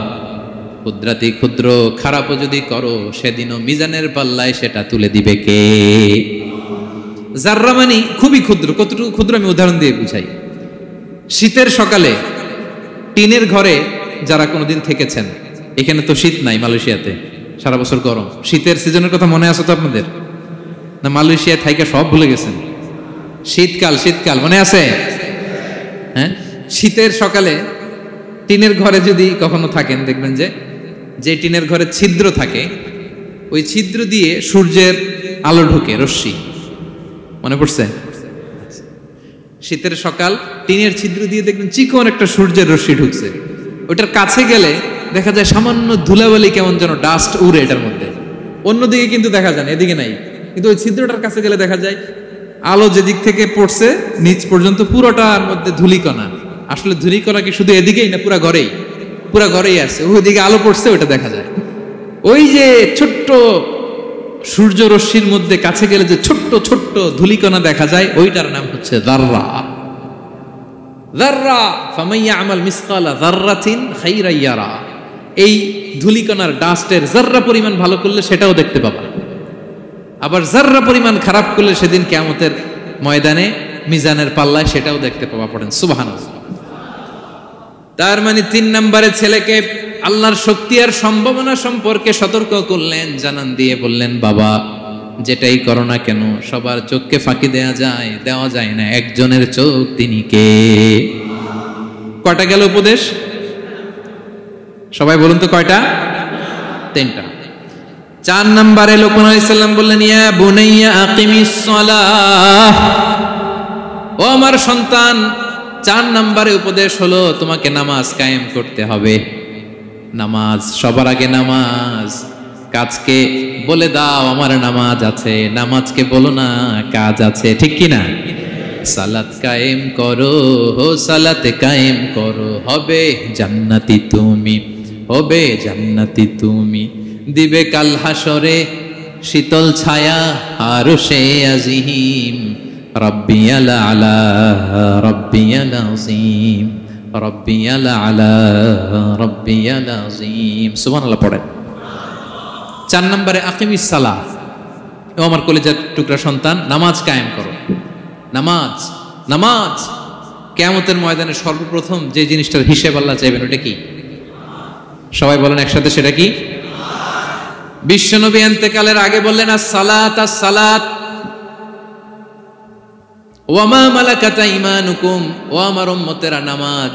ক্ষুদ্রাতি ক্ষুদ্র খারাপও যদি করো সেদিনও মিজানের পাল্লায় সেটা তুলে দিবে কে? জাররা মানে খুবই ক্ষুদ্র। কতটুকু ক্ষুদ্র আমি উদাহরণ দিয়ে বুঝাই। শীতের সকালে টিনের ঘরে যারা কোনোদিন থেকেছেন, এখানে তো শীত নাই, মালয়েশিয়াতে সারা বছর গরম। শীতের সিজনের কথা মনে আছে তো আপনাদের? না মালয়েশিয়ায় থাইকা সব ভুলে গেছেন? শীতকাল শীতকাল মনে আছে? হ্যাঁ, শীতের সকালে টিনের ঘরে যদি কখনো থাকেন দেখবেন যে টিনের ঘরে ছিদ্র থাকে, ওই ছিদ্র দিয়ে সূর্যের আলো ঢুকে, রশ্মি। মনে পড়ছে? শীতের সকাল টিনের ছিদ্র দিয়ে দেখবেন চিকন একটা সূর্যের রশ্মি ঢুকছে। ওটার কাছে গেলে দেখা যায় সামান্য ধুলাবালি, কেমন যেন ডাস্ট উড়ে এটার মধ্যে। অন্যদিকে কিন্তু দেখা যায় না, এদিকে নাই, কিন্তু ওই ছিদ্রটার কাছে গেলে দেখা যায় আলো যেদিক থেকে পড়ছে নিচ পর্যন্ত পুরোটার মধ্যে ধূলিকণা। আসলে ধূলিকণা কি শুধু এদিকেই না পুরা ঘরেই? পুরা ঘরেই আছে, ওইদিকে আলো পড়ছে ওটা দেখা যায়। ওই যে ছোট্ট সূর্য রশ্মির মধ্যে কাছে গেলে যে ছোট্ট ছোট্ট ধূলিকণা দেখা যায়, ওইটার নাম হচ্ছে যাররা। যাররা, ফামান ইয়ামাল মিসকালা যাররাতিন খাইরান ইয়ারা। এই ধূলিকণার ডাস্টের যাররা পরিমাণ ভালো করলে সেটাও দেখতে পাবা, আবার যাররা পরিমাণ খারাপ করলে সেদিন কিয়ামতের ময়দানে মিজানের পাল্লায় সেটাও দেখতে পাবা। পড়েন সুবহানাল্লাহ। তার মানে 3 নম্বরে ছেলেকে আল্লাহর শক্তি আর সম্ভাবনা সম্পর্কে সতর্ক করলেন, জানান দিয়ে বললেন, বাবা যেটাই করো না কেন সবার চোখকে ফাঁকি দেওয়া যায় না, একজনের চোখ, তিনি কে? কয়টা গেল উপদেশ? সবাই বলুন তো কয়টা? 3টা। 4 নম্বরে লোকমান আলাইহিস সালাম বললেন, ইয়া বুনাইয়া আকিমিস সালাহ, ও আমার সন্তান, 4 নম্বরে উপদেশ হলো তোমাকে নামাজ কায়েম করতে হবে। নামাজ, সবার আগে নামাজ। কাজকে বলে দাও আমার নামাজ আছে, নামাজকে বলো না কাজ আছে, ঠিক কি না? সালাত কায়েম করো, সালাতে কায়েম করো, হবে জান্নাতি তুমি, হবে জান্নাতি তুমি, দিবে কাল হাসরে শীতল ছায়া আরশে আজিম, রব্বিয়াল আলা রব্বিয়াল আযীম, রব্বিয়াল আলা রব্বিয়াল আযীম। সুবহানাল্লাহ পড়েন। 4 নম্বরে আকিমিস সালাহ, ও আমার কলিজার টুকরা সন্তান, নামাজ কায়েম করো। নামাজ, নামাজ কিয়ামতের ময়দানে সর্বপ্রথম যে জিনিসটার হিসেব আল্লাহ চাইবেন ওটা কি? সবাই বলেন একসাথে, সেটা কি? বিশ্বনবী ইন্তেকালের আগে বললেন, আস-সালাত আস-সালাত ওয়া মা মালাকাত আইমানুকুম, ও আমার উম্মতেরা নামাজ,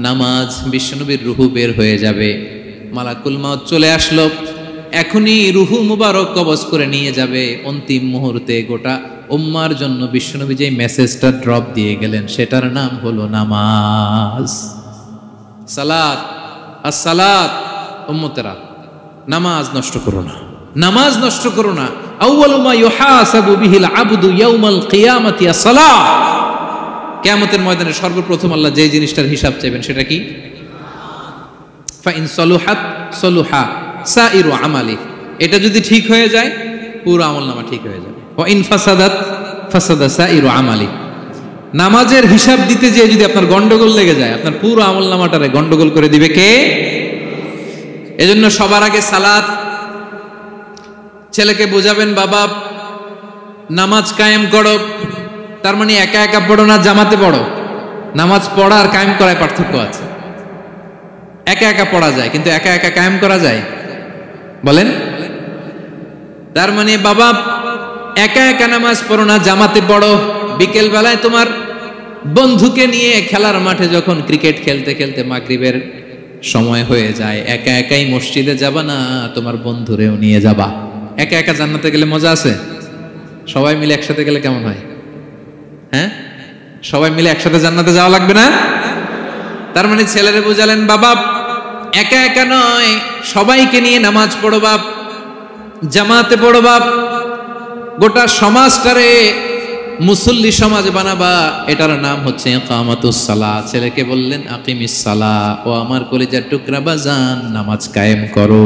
নামাজ। বিশ্বনবীর রূহ বের হয়ে যাবে, মালাকুল মাউত চলে আসলো, এখনই রূহ মুবারক কবজ করে নিয়ে যাবে। অন্তিম মুহূর্তে গোটা উম্মার জন্য বিশ্বনবী যে মেসেজটা ড্রপ দিয়ে গেলেন সেটার নাম হলো নামাজ। সালাত আস-সালাত, উম্মতেরা নামাজ নষ্ট করো না, নামাজ নষ্ট করো না। আউয়ালু মা ইউহাসাবু বিহিল আবদু ইয়াউমাল কিয়ামাতি আস-সালাহ। কিয়ামতের ময়দানে সর্বপ্রথম আল্লাহ যে জিনিসটার হিসাব চাইবেন সেটা কি? ফাইন সলুহাত সলুহা সাইরু আমালি, এটা যদি ঠিক হয়ে যায় পুরো আমলনামা ঠিক হয়ে যাবে। ওয়া ইন ফাসাদাত ফাসাদা সাইরু আমালি, নামাজের হিসাব দিতে যেয়ে যদি আপনার গন্ডগোল লেগে যায় আপনার পুরো আমলনামাটারে গন্ডগোল করে দিবে কে? এজন্য সবার আগে সালাত। ছেলেকে বোঝাবেন বাবা নামাজ কায়েম করো, তার মানে একা একা পড়ো না জামাতে পড়ো। নামাজ পড়া আর কায়েম করায় পার্থক্য আছে। একা একা পড়া যায় কিন্তু একা একা কায়েম করা যায়? বলেন। তার মানে বাবা একা একা নামাজ পড়ো না, জামাতে পড়ো। বিকেল বেলায় তোমার বন্ধুকে নিয়ে খেলার মাঠে যখন ক্রিকেট খেলতে খেলতে মাগরিবের সময় হয়ে যায়, একা একাই মসজিদে যাবা না, তোমার বন্ধুরেও নিয়ে যাবা। একা একা জান্নাতে গেলে মজা আছে? সবাই মিলে একসাথে গেলে কেমন হয়? হ্যাঁ, সবাই মিলে একসাথে জান্নাতে যাওয়া লাগবে না? তার মানে ছেলেরে বুঝালেন বাবা একা একা নয়, সবাইকে নিয়ে নামাজ পড়ো বাপ, জামাতে পড়ো বাপ, গোটা সমাজটারে মুসল্লি সমাজ বানাবা। এটার নাম হচ্ছে ইকামাতুস সালাহ। ছেলেকে বললেন আকিমিস সালাহ, ও আমার কলিজার টুকরা বাজান নামাজ কায়েম করো।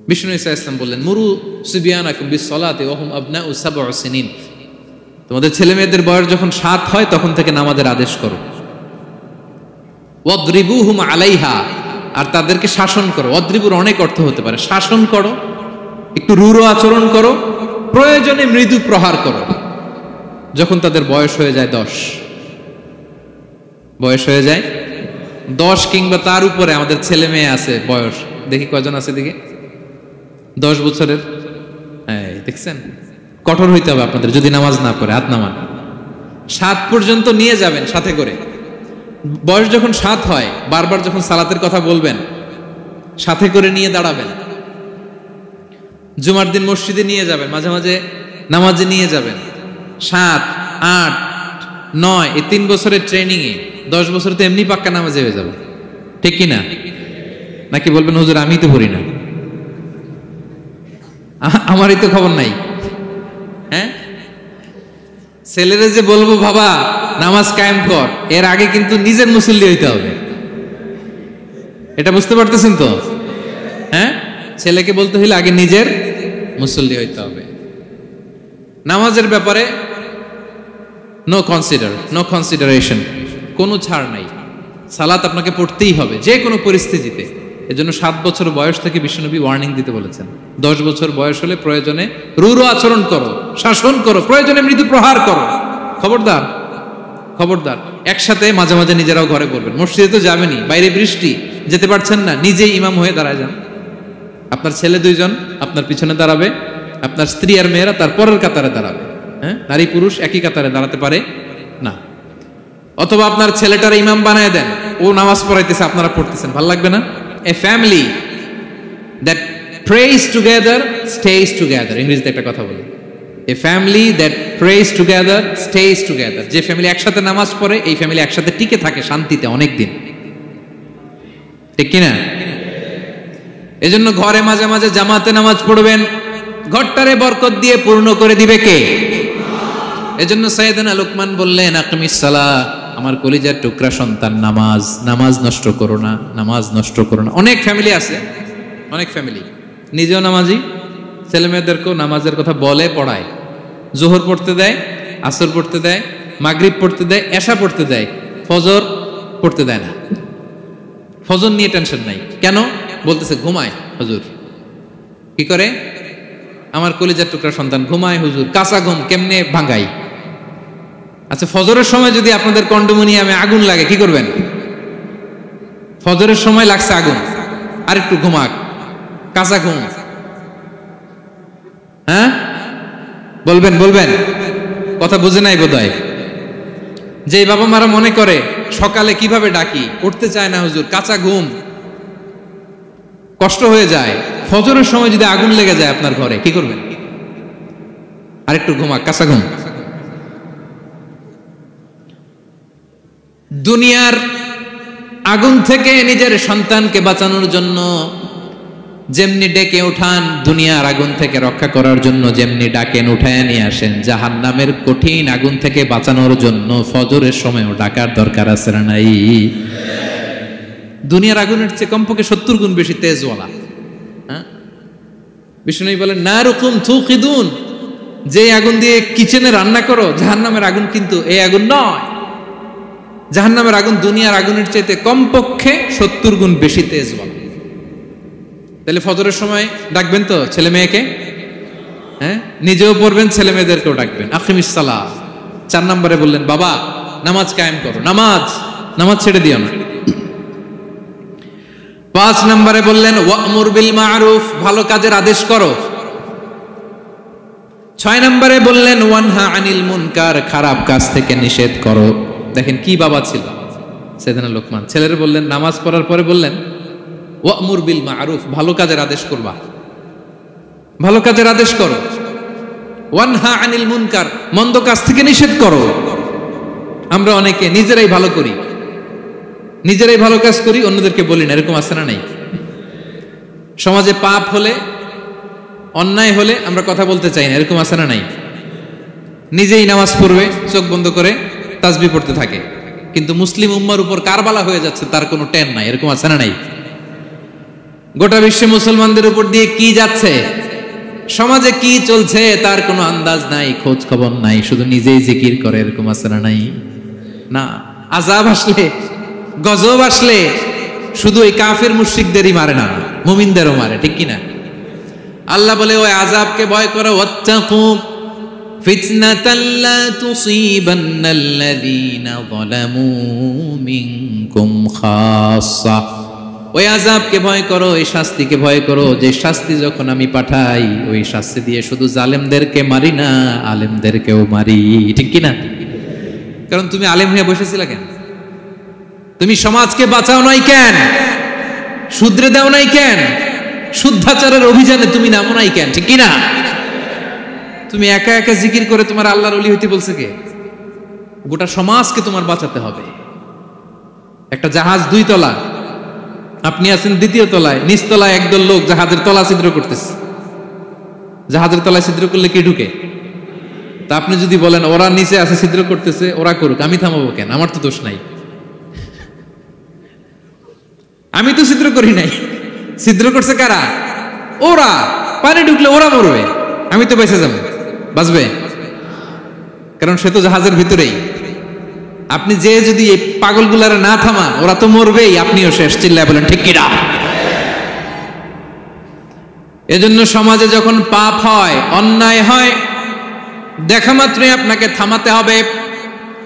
বিষ্ণু ঈসা ইসলাম বললেন মুরু সুবিয়ানাকুম বিসসালাতি ওয়া হুম আবনাউ সাবউ সিনিন, তোমাদের ছেলে মেয়েদের বয়স যখন 7 হয় তখন থেকে নামাজের আদেশ করো। ওয়াদরিবুহুম আলাইহা, আর তাদেরকে শাসন করো। ওয়াদরিবুর অনেক অর্থ হতে পারে, শাসন করো, একটু রূঢ় আচরণ করো, প্রয়োজনে মৃদু প্রহার করো। যখন তাদের বয়স হয়ে যায় 10, বয়স হয়ে যায় 10 কিংবা তার উপরে, আমাদের ছেলে মেয়ে আছে বয়স, দেখি কয়জন আছে দিকে 10 বছরের। হ্যাঁ দেখছেন, কঠোর হইতে হবে আপনাদের যদি নামাজ না পড়ে, হাত নামান। 7 পর্যন্ত নিয়ে যাবেন সাথে করে। বয়স যখন 7 হয় বারবার যখন সালাতের কথা বলবেন সাথে করে নিয়ে দাঁড়াবেন। জুমার দিন মসজিদে নিয়ে যাবেন, মাঝে মাঝে নামাজে নিয়ে যাবেন। 7, 8, 9 এই 3 বছরের ট্রেনিং এ 10 বছর তো এমনি পাক্কা নামাজে হয়ে যাবে, ঠিক কি না? নাকি বলবেন হুজুর আমি তো পড়ি না, আমারই তো খবর নাই। হ্যাঁ, ছেলেরা যে বলবো বাবা নামাজ কায়েম কর, এর আগে কিন্তু নিজের মুসল্লি হইতে হবে। এটা বুঝতে পারতেছেন তো? হ্যাঁ, ছেলেকে বলতে হইলে আগে নিজের মুসল্লি হইতে হবে। নামাজের ব্যাপারে নো কনসিডারেশন, কোনো ছাড় নাই। সালাত আপনাকে পড়তেই হবে যে কোনো পরিস্থিতিতে। এজন্য 7 বছর বয়স থেকে বিশ্বনবী ওয়ার্নিং দিতে বলেছেন। 10 বছর বয়স হলে প্রয়োজনে রূঢ় আচরণ করো, শাসন করো, প্রয়োজনে মৃদু প্রহার করো। খবরদার, খবরদার। একসাথে মাঝে মাঝে নিজেরাও ঘরে বলবেন। মসজিদে তো যাবেনই, বাইরে বৃষ্টি, যেতে পারছেন না, নিজেই ইমাম হয়ে দাঁড়ায় যান। আপনার ছেলে 2 জন আপনার পিছনে দাঁড়াবে, আপনার স্ত্রী আর মেয়েরা তার পরের কাতারে দাঁড়াবে। হ্যাঁ, নারী পুরুষ একই কাতারে দাঁড়াতে পারে না। অথবা আপনার ছেলেটার ইমাম বানায় দেন, ও নামাজ পড়াইতেছে আপনারা পড়তেছেন, ভালো লাগবে না? A family that prays together stays together, ইংরেজিতে একটা কথা বলি, a family that prays together stays together। যে ফ্যামিলি একসাথে নামাজ পড়ে এই ফ্যামিলি একসাথে টিকে থাকে শান্তিতে অনেক দিন, ঠিক কিনা? এজন্য ঘরে মাঝে মাঝে জামাতে নামাজ পড়বেন, ঘরটারে বরকত দিয়ে পূর্ণ করে দিবে কে? এজন্য সাইয়েদনা লুকমান বললেন আকিমিস সালাহ, আমার কলিজার টুকরা সন্তান নামাজ নষ্ট করো না, নামাজ নষ্ট করো না। অনেক ফ্যামিলি আছে, অনেক ফ্যামিলি নিজেও নামাজি, ছেলে মেয়েদেরকেও নামাজের কথা বলে, পড়ায়। জোহর পড়তে দেয়, আসর পড়তে দেয়, মাগরিব পড়তে দেয়, এশা পড়তে দেয়, ফজর পড়তে দেয় না। ফজর নিয়ে টেনশন নাই, কেন? বলতেছে ঘুমায় হুজুর। কি করে? আমার কলিজার টুকরা সন্তান ঘুমায় হুজুর, কাঁচা ঘুম কেমনে ভাঙাই? আচ্ছা, ফজরের সময় যদি আপনাদের কন্ডোমিনিয়ামে আগুন লাগে কি করবেন? ফজরের সময় লাগছে আগুন, আর একটু ঘুমাক, কাঁচা ঘুম। হ্যাঁ বলবেন, বলবেন, কথা বুঝে নাই বোধহয়। যে বাবা মারা মনে করে সকালে কিভাবে ডাকি, উঠতে চায় না হুজুর, কাঁচা ঘুম, কষ্ট হয়ে যায়। ফজরের সময় যদি আগুন লেগে যায় আপনার ঘরে কি করবেন? আরেকটু ঘুমাক, কাঁচা ঘুম। দুনিয়ার আগুন থেকে নিজের সন্তানকে বাঁচানোর জন্য যেমনি ডেকে উঠান, দুনিয়ার আগুন থেকে রক্ষা করার জন্য যেমনি ডাকেন উঠায় নিয়ে আসেন, জাহান্নামের কঠিন আগুন থেকে বাঁচানোর জন্য ফজরের সময়ও ডাকার দরকার আছে না নাই? দুনিয়ার আগুনের চেয়ে কমপক্ষে 70 গুণ বেশি তেজওয়ালা। হ্যাঁ, বিষ্ণু বলেন নারুকুম তুকিদুন, যে আগুন দিয়ে কিচেনে রান্না করো, জাহান্নামের আগুন কিন্তু এই আগুন নয়। জাহান্নামের আগুন দুনিয়ার আগুনের চাইতে কমপক্ষে 70 গুণ বেশি তেজওয়ালা। তাহলে ফজরের সময় ডাকবেন তো ছেলে মেয়েকে, হ্যাঁ, নিজেও পড়বেন, ছেলে মেয়েদেরকেও ডাকবেন। আকিমিস সালাহ। 4 নম্বরে বললেন বাবা নামাজ কায়েম করো, নামাজ ছেড়ে দিও না। 5 নম্বরে বললেন ওয়ামুর বিল মারুফ, ভালো কাজের আদেশ করো। 6 নম্বরে বললেন ওয়ানহা আনিল মুনকার, খারাপ কাজ থেকে নিষেধ করো। দেখেন কি বাবা ছিল সাইয়েদনা লোকমান। ছেলের বললেন নামাজ পড়ার পরে বললেন ওয়ামুর বিল মারুফ, ভালো কাজের আদেশ করবা, ভালো কাজের আদেশ করো। ওয়ানহা আনিল মুনকার, মন্দ কাজ থেকে নিষেধ করো। আমরা অনেকে নিজেরাই ভালো করি, নিজেরাই ভালো কাজ করি, অন্যদেরকে বলি না, এরকম আছে না নাই? সমাজে পাপ হলে, অন্যায় হলে আমরা কথা বলতে চাই না, এরকম আছে না নাই? নিজেই নামাজ পড়বে, চোখ বন্ধ করে তাসবিহ পড়তে থাকে, কিন্তু মুসলিম উম্মার উপর কারবালা হয়ে যাচ্ছে, তার কোনো টেন নাই, এরকম আছে না নাই? গোটা বিশ্বে মুসলমানদের উপর দিয়ে কি যাচ্ছে, সমাজে কি চলছে তার কোনো আন্দাজ নাই, খোঁজ খবর নাই, শুধু নিজেই জিকির করে, এরকম আছে না নাই? না, আযাব আসলে, গজব আসলে শুধু এই কাফের মুশরিকদেরই মারে না, মুমিনদেরও মারে, ঠিক কি না? আল্লাহ বলে ওই আযাবকে ভয় করো, ওয়াত্তাকু ফিতনাতাল লা তুসিবান্নাল্লাযীনা যালামু মিনকুম খাসসা। ওই আযাবকে ভয় করো, এই শাস্তিকে ভয় করো, যে শাস্তি যখন আমি পাঠাই ওই শাস্তি দিয়ে শুধু জালেমদেরকে মারি না, আলেমদেরকেও মারি, ঠিক কি না? কারণ তুমি আলেম হয়ে বসেছিলে কেন? তুমি সমাজকে বাঁচাও নাই কেন? শুধরে দাও নাই কেন? শুদ্ধাচারের অভিযানে তুমি নামো নাই কেন? ঠিক কি না? তুমি একা একা জিকির করে তোমার আল্লাহর ওলি হইতে বলছে কে? গোটা সমাজকে তোমার বাঁচাতে হবে। একটা জাহাজ 2 তলা, আপনি আছেন 2য় তলায়, নিচতলায় একদল লোক জাহাজের তলা ছিদ্র করতেছে। জাহাজের তলায় ছিদ্র করলে কি ঢুকে? তা আপনি যদি বলেন ওরা নিচে আছে ছিদ্র করতেছে, ওরা করুক, আমি থামাবো কেন? আমার তো দোষ নাই, আমি তো ছিদ্র করি নাই। ছিদ্র করছে কারা? ওরা। পানি ঢুকলে ওরা মরবে, আমি তো বেঁচে যাবো, বাঁচবে? কারণ সে তো জাহাজের ভিতরেই। আপনি যে যদি এই পাগলগুলারে না থামান, ওরা তো মরবেই, আপনিও শেষ। চিল্লায় বলেন ঠিক কিনা? এজন্য সমাজে যখন পাপ হয়, অন্যায় হয়, দেখা মাত্রই আপনাকে থামাতে হবে।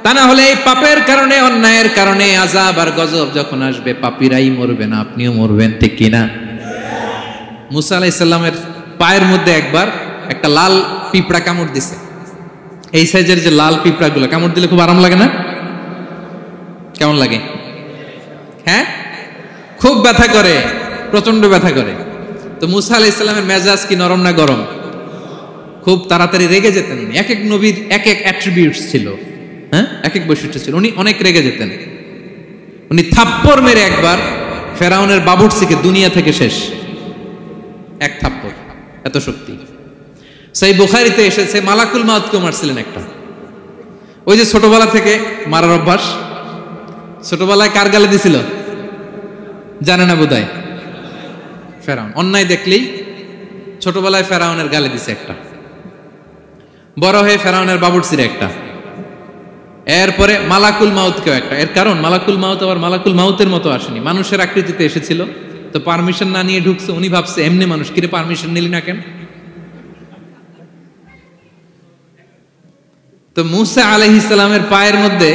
তা না হলে এই পাপের কারণে, অন্যায়ের কারণে আযাব আর গজব যখন আসবে, পাপীরাই মরবে না, আপনিও মরবেন, ঠিক কিনা? মুসা আলাইহিস সালামের পায়ের মধ্যে একবার একটা লাল পিঁপড়া কামড় দিছে। এই সাইজের যে লাল পিঁপড়াগুলো কামড় দিলে খুব আরাম লাগে না? কেমন লাগে? হ্যাঁ, খুব ব্যথা করে, প্রচন্ড ব্যথা করে। তো মুসা আলাইহিস সালামের মেজাজ কি নরম না গরম? খুব তাড়াতাড়ি রেগে যেতেন। এক এক নবীর এক এক অ্যাট্রিবিউটস ছিল, হ্যাঁ, এক এক বৈশিষ্ট্য ছিল। উনি অনেক রেগে যেতেন। উনি থাপ্পড় মেরে একবার ফেরাউনের বাবুর্চিকে দুনিয়া থেকে শেষ, এক থাপ্পড়, এত শক্তি। সেই বুখারীতে এসেছে মালাকুল মাউতকে মারছিলেন একটা। ওই যে ছোটবেলা থেকে মারার অভ্যাস, ছোটবেলায় কার গালে দিছিল জানে না বোধহয়? ফেরাউন। অন্যায় দেখলেই ছোটবেলায় ফেরাউনের গালে দিছে একটা, বড় হয়ে ফেরাউনের বাবুর্চির একটা, এরপরে মালাকুল মাউতকেও একটা। এর কারণ মালাকুল মাউত আবার মালাকুল মাউতের মতো আসেনি, মানুষের আকৃতিতে এসেছিল। তো পারমিশন না নিয়ে ঢুকছে। উনি ভাবছে এমনি মানুষ, কিরে পারমিশন নিলি না কেন? তো মুসা আলাইহিস সালামের পায়ের মধ্যে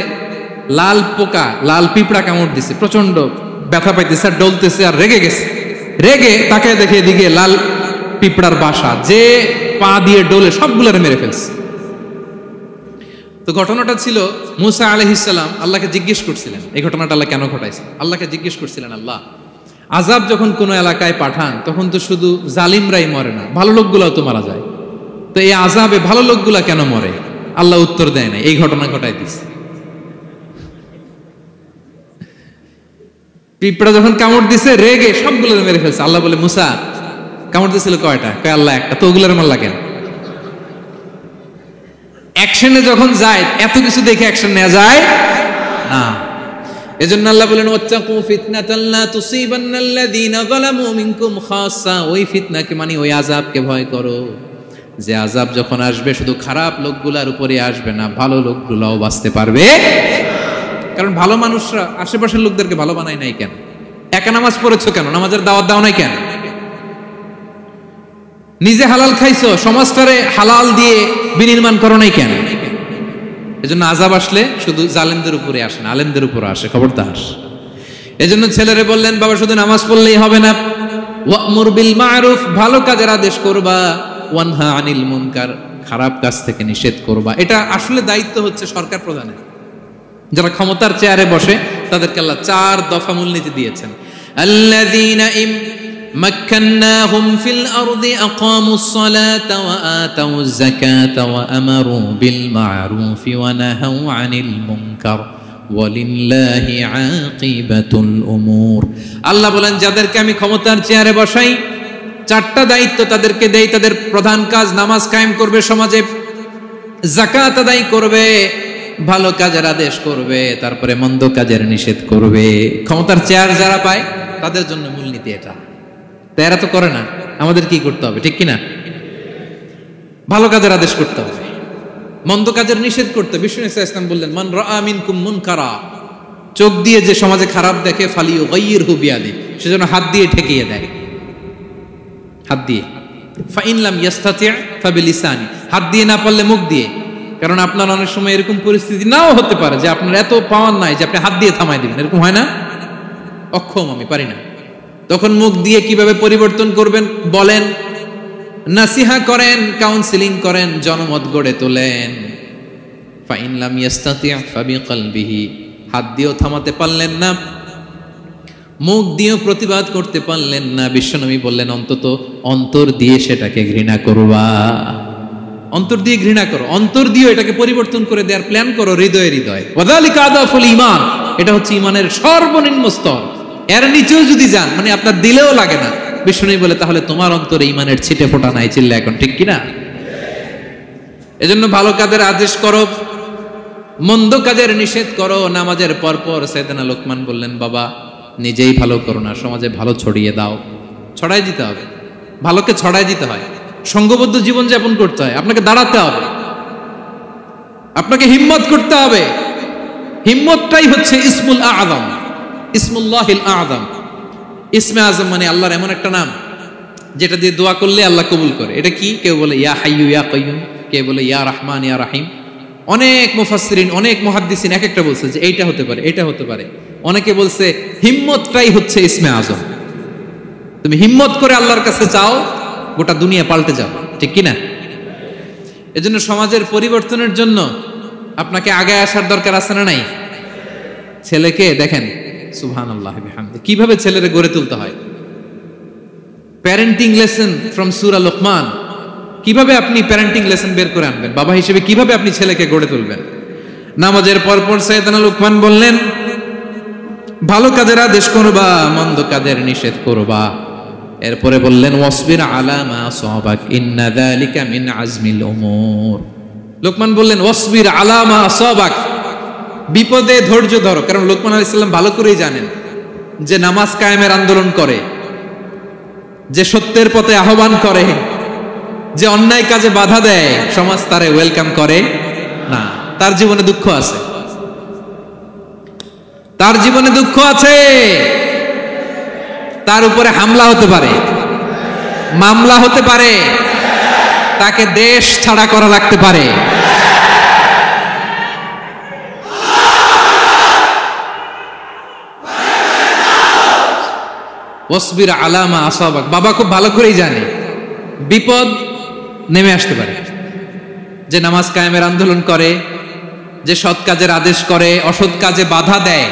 লাল পোকা, লাল পিঁপড়া কামড় দিছে, প্রচন্ড ব্যথা পাইতেছে আর ডলতেছে আর রেগে গেছে। রেগে তাকে দেখে দিকে লাল পিঁপড়ার বাসা, যে পা দিয়ে ডলে সবগুলোরে মেরে ফেলছে। তো ঘটনাটা ছিল মুসা আলাইহিস সালাম আল্লাহকে জিজ্ঞেস করছিলেন, এই ঘটনাটা আল্লাহ কেন ঘটাইছে? আল্লাহকে জিজ্ঞেস করছিলেন, আল্লাহ আযাব যখন কোনো এলাকায় পাঠান তখন তো শুধু জালিমরাই মরে না, ভালো লোকগুলাও তো মারা যায়, তো এই আযাবে ভালো লোকগুলা কেন মরে? আল্লাহ উত্তর দেয় না, এই ঘটনা ঘটাই দিছে। পিঁপড়া যখন কামড় দিছে রেগে সবগুলো মেরে ফেলছে। আল্লাহ বলে মুসা কামড় দিছিল কয়টা? কয় আল্লাহ একটা। তো ওগুলোর মারলা কেন? অ্যাকশনে যখন যায় এত কিছু দেখে অ্যাকশন নেওয়া যায় না। এজন্য আল্লাহ বলেন ওয়াত্তাকু ফিতনাতাল লা তুসিবান্নাল্লাযীনা যালামু মিনকুম খাসসা, ওই ফিতনাকে মানে ওই আযাবকে ভয় করো যে আযাব যখন আসবে শুধু খারাপ লোকগুলোর উপরে আসবে না, ভালো লোকগুলোও বাঁচতে পারবে। কারণ ভালো মানুষরা আশেপাশের লোকদেরকে ভালো বানায় নাই কেন? একা নামাজ পড়েছো কেন? নামাজের দাওয়াত দাও নাই কেন? নিজে হালাল খাইছো, সমাজটারে হালাল দিয়ে বিনির্মাণ করো নাই কেন? এজন্য আযাব আসলে শুধু জালেমদের উপরে আসে না, আলেমদের উপরে আসে, খবরদার। এজন্য ছেলেরে বললেন বাবা শুধু নামাজ পড়লেই হবে না, ওয়া'মুর বিল মা'রুফ, ভালো কাজের আদেশ করবা, ওয়ানহা আনিল মুনকার, খারাপ কাজ থেকে নিষেধ করবা। এটা আসলে দায়িত্ব হচ্ছে সরকার প্রধানের। যারা ক্ষমতার চেয়ারে বসে তাদেরকে আল্লাহ 4 দফা মূলনীতি দিয়েছেন। আল্লাযীনা مكناهم في الأرض أقاموا الصلاة وآتوا الزكاة وأمروا بالمعروف ونهوا عن المنكر ولله عاقبة الأمور। আল্লাহ বলেন যাদেরকে আমি ক্ষমতার চেয়ারে বসাই 4টা দায়িত্ব তাদেরকে দেই। তাদের প্রধান কাজ নামাজ কায়েম করবে, সমাজে যাকাত আদায় করবে, ভালো কাজের আদেশ করবে, তারপরে মন্দ কাজের নিষেধ করবে। ক্ষমতার চেয়ার যারা পায় তাদের জন্য মূলনীতি এটা। এরা তো করে না, আমাদের কি করতে হবে, ঠিক কিনা? ভালো কাজের আদেশ করতে হবে, মন্দ কাজের নিষেধ করতে। বিষ্ণু ইসলাম বললেন মান রাআ মিনকুম মুনকারা, চোখ দিয়ে যে সমাজে খারাপ দেখে ফালিয়ুগাইয়িরহু বিয়াদি, সেজন্য হাত দিয়ে ঠেকিয়ে দেয়, হাত দিয়ে। ফাইন লাম ইয়াস্তাতি' ফাবিলিসানি, হাত দিয়ে না পারলে মুখ দিয়ে। কারণ আপনার অনেক সময় এরকম পরিস্থিতি নাও হতে পারে যে আপনার এত পাওয়ার নাই যে আপনি হাত দিয়ে থামাই দিবেন, এরকম হয় না? অক্ষম, আমি পারি না। তখন মুখ দিয়ে কিভাবে পরিবর্তন করবেন বলেন, নাসিহা করেন, কাউন্সিলিং করেন, জনমত গড়ে তোলেন। ফাইন লাম ইয়াস্তাতি' ফাবিকলবিহি, হাত দিয়েও থামাতে পারলেন না, মুখ দিয়েও প্রতিবাদ করতে পারলেন না, বিশ্বনবী বললেন অন্তত অন্তর দিয়ে সেটাকে ঘৃণা করবা। অন্তর দিয়ে ঘৃণা করো, অন্তর দিয়ে এটাকে পরিবর্তন করে দেওয়ার প্ল্যান করো, হৃদয়ে হৃদয়। ওয়াযালিকা আদাফুল ঈমান, এটা হচ্ছে ঈমানের সর্বনিম্ন স্তর। এর নিচেও যদি যান মানে আপনার দিলেও লাগে না, বিষ্ণু বলে তাহলে তোমার অন্তরে ঈমানের ছিটে ফোঁটা নাই। চিল্লা এখন, ঠিক কিনা? এজন্য ভালো কাজের আদেশ করো, মন্দ কাজের নিষেধ করো। নামাজের পরপর সাইয়েদনা লোকমান বললেন বাবা নিজেই ভালো করো না, সমাজে ভালো ছড়িয়ে দাও। ছড়াই দিতে হবে, ভালোকে ছড়াই দিতে হয়, সংঘবদ্ধ জীবন যাপন করতে হয়, আপনাকে দাঁড়াতে হবে, আপনাকে হিম্মত করতে হবে। হিম্মতটাই হচ্ছে ইসমুল আযম, ইসমুল্লাহিল আযম। ইসমে আযম মানে আল্লাহর এমন একটা নাম যেটা দিয়ে দোয়া করলে আল্লাহ কবুল করে। এটা কি? কেউ বলে ইয়া হাইয়ু ইয়া কাইয়ুম, কেউ বলে ইয়া রহমান ইয়া রাহিম। অনেক মুফাসসিরিন, অনেক মুহাদ্দিসিন এক একটা বলছে যে এইটা হতে পারে, এটা হতে পারে। অনেকে বলছে হিম্মতটাই হচ্ছে ইসমে আযম। তুমি হিম্মত করে আল্লাহর কাছে চাও, গোটা দুনিয়া পাল্টে যাও, ঠিক কিনা? এজন্য সমাজের পরিবর্তনের জন্য আপনাকে আগে আসার দরকার আছে না নাই? ছেলেকে দেখেন সুবহানাল্লাহ বিহামদি কিভাবে ছেলেরে গড়ে তুলতে হয়। প্যারেন্টিং লেসন ফ্রম সূরা লুকমান, কিভাবে আপনি প্যারেন্টিং লেসন বের করে আনবেন, বাবা হিসেবে কিভাবে আপনি ছেলেকে গড়ে তুলবেন। নামাজের পরপর সাইয়েদনা লুকমান বললেন ভালো কাজের আদেশ করবা, মন্দ কাজের নিষেধ করবা। এরপরে বললেন ওয়াসবির আলা মা আসাবাক ইন্না যালিকা মিন আজমিল উমুর। লোকমান বললেন ওয়াসবির আলা মা আসাবাক, বিপদে ধৈর্য ধরো। কারণ লোকমান আলাইহিস সালাম ভালো করেই জানেন যে নামাজ কায়েমের আন্দোলন করে, যে সত্যের পথে আহ্বান করে, যে অন্যায় কাজে বাধা দেয়, সমাজ তারে ওয়েলকাম করে না। তার জীবনে দুঃখ আছে, তার জীবনে দুঃখ আছে, তার উপরে হামলা হতে পারে, মামলা হতে পারে, তাকে দেশ ছাড়া করা লাগতে পারে। ওয়াসবির আলা মা আসাবাক, বাবা খুব ভালো করেই জানে বিপদ নেমে আসতে পারে। যে নামাজ কায়েমের আন্দোলন করে, যে সৎ কাজের আদেশ করে, অসৎ কাজে বাধা দেয়,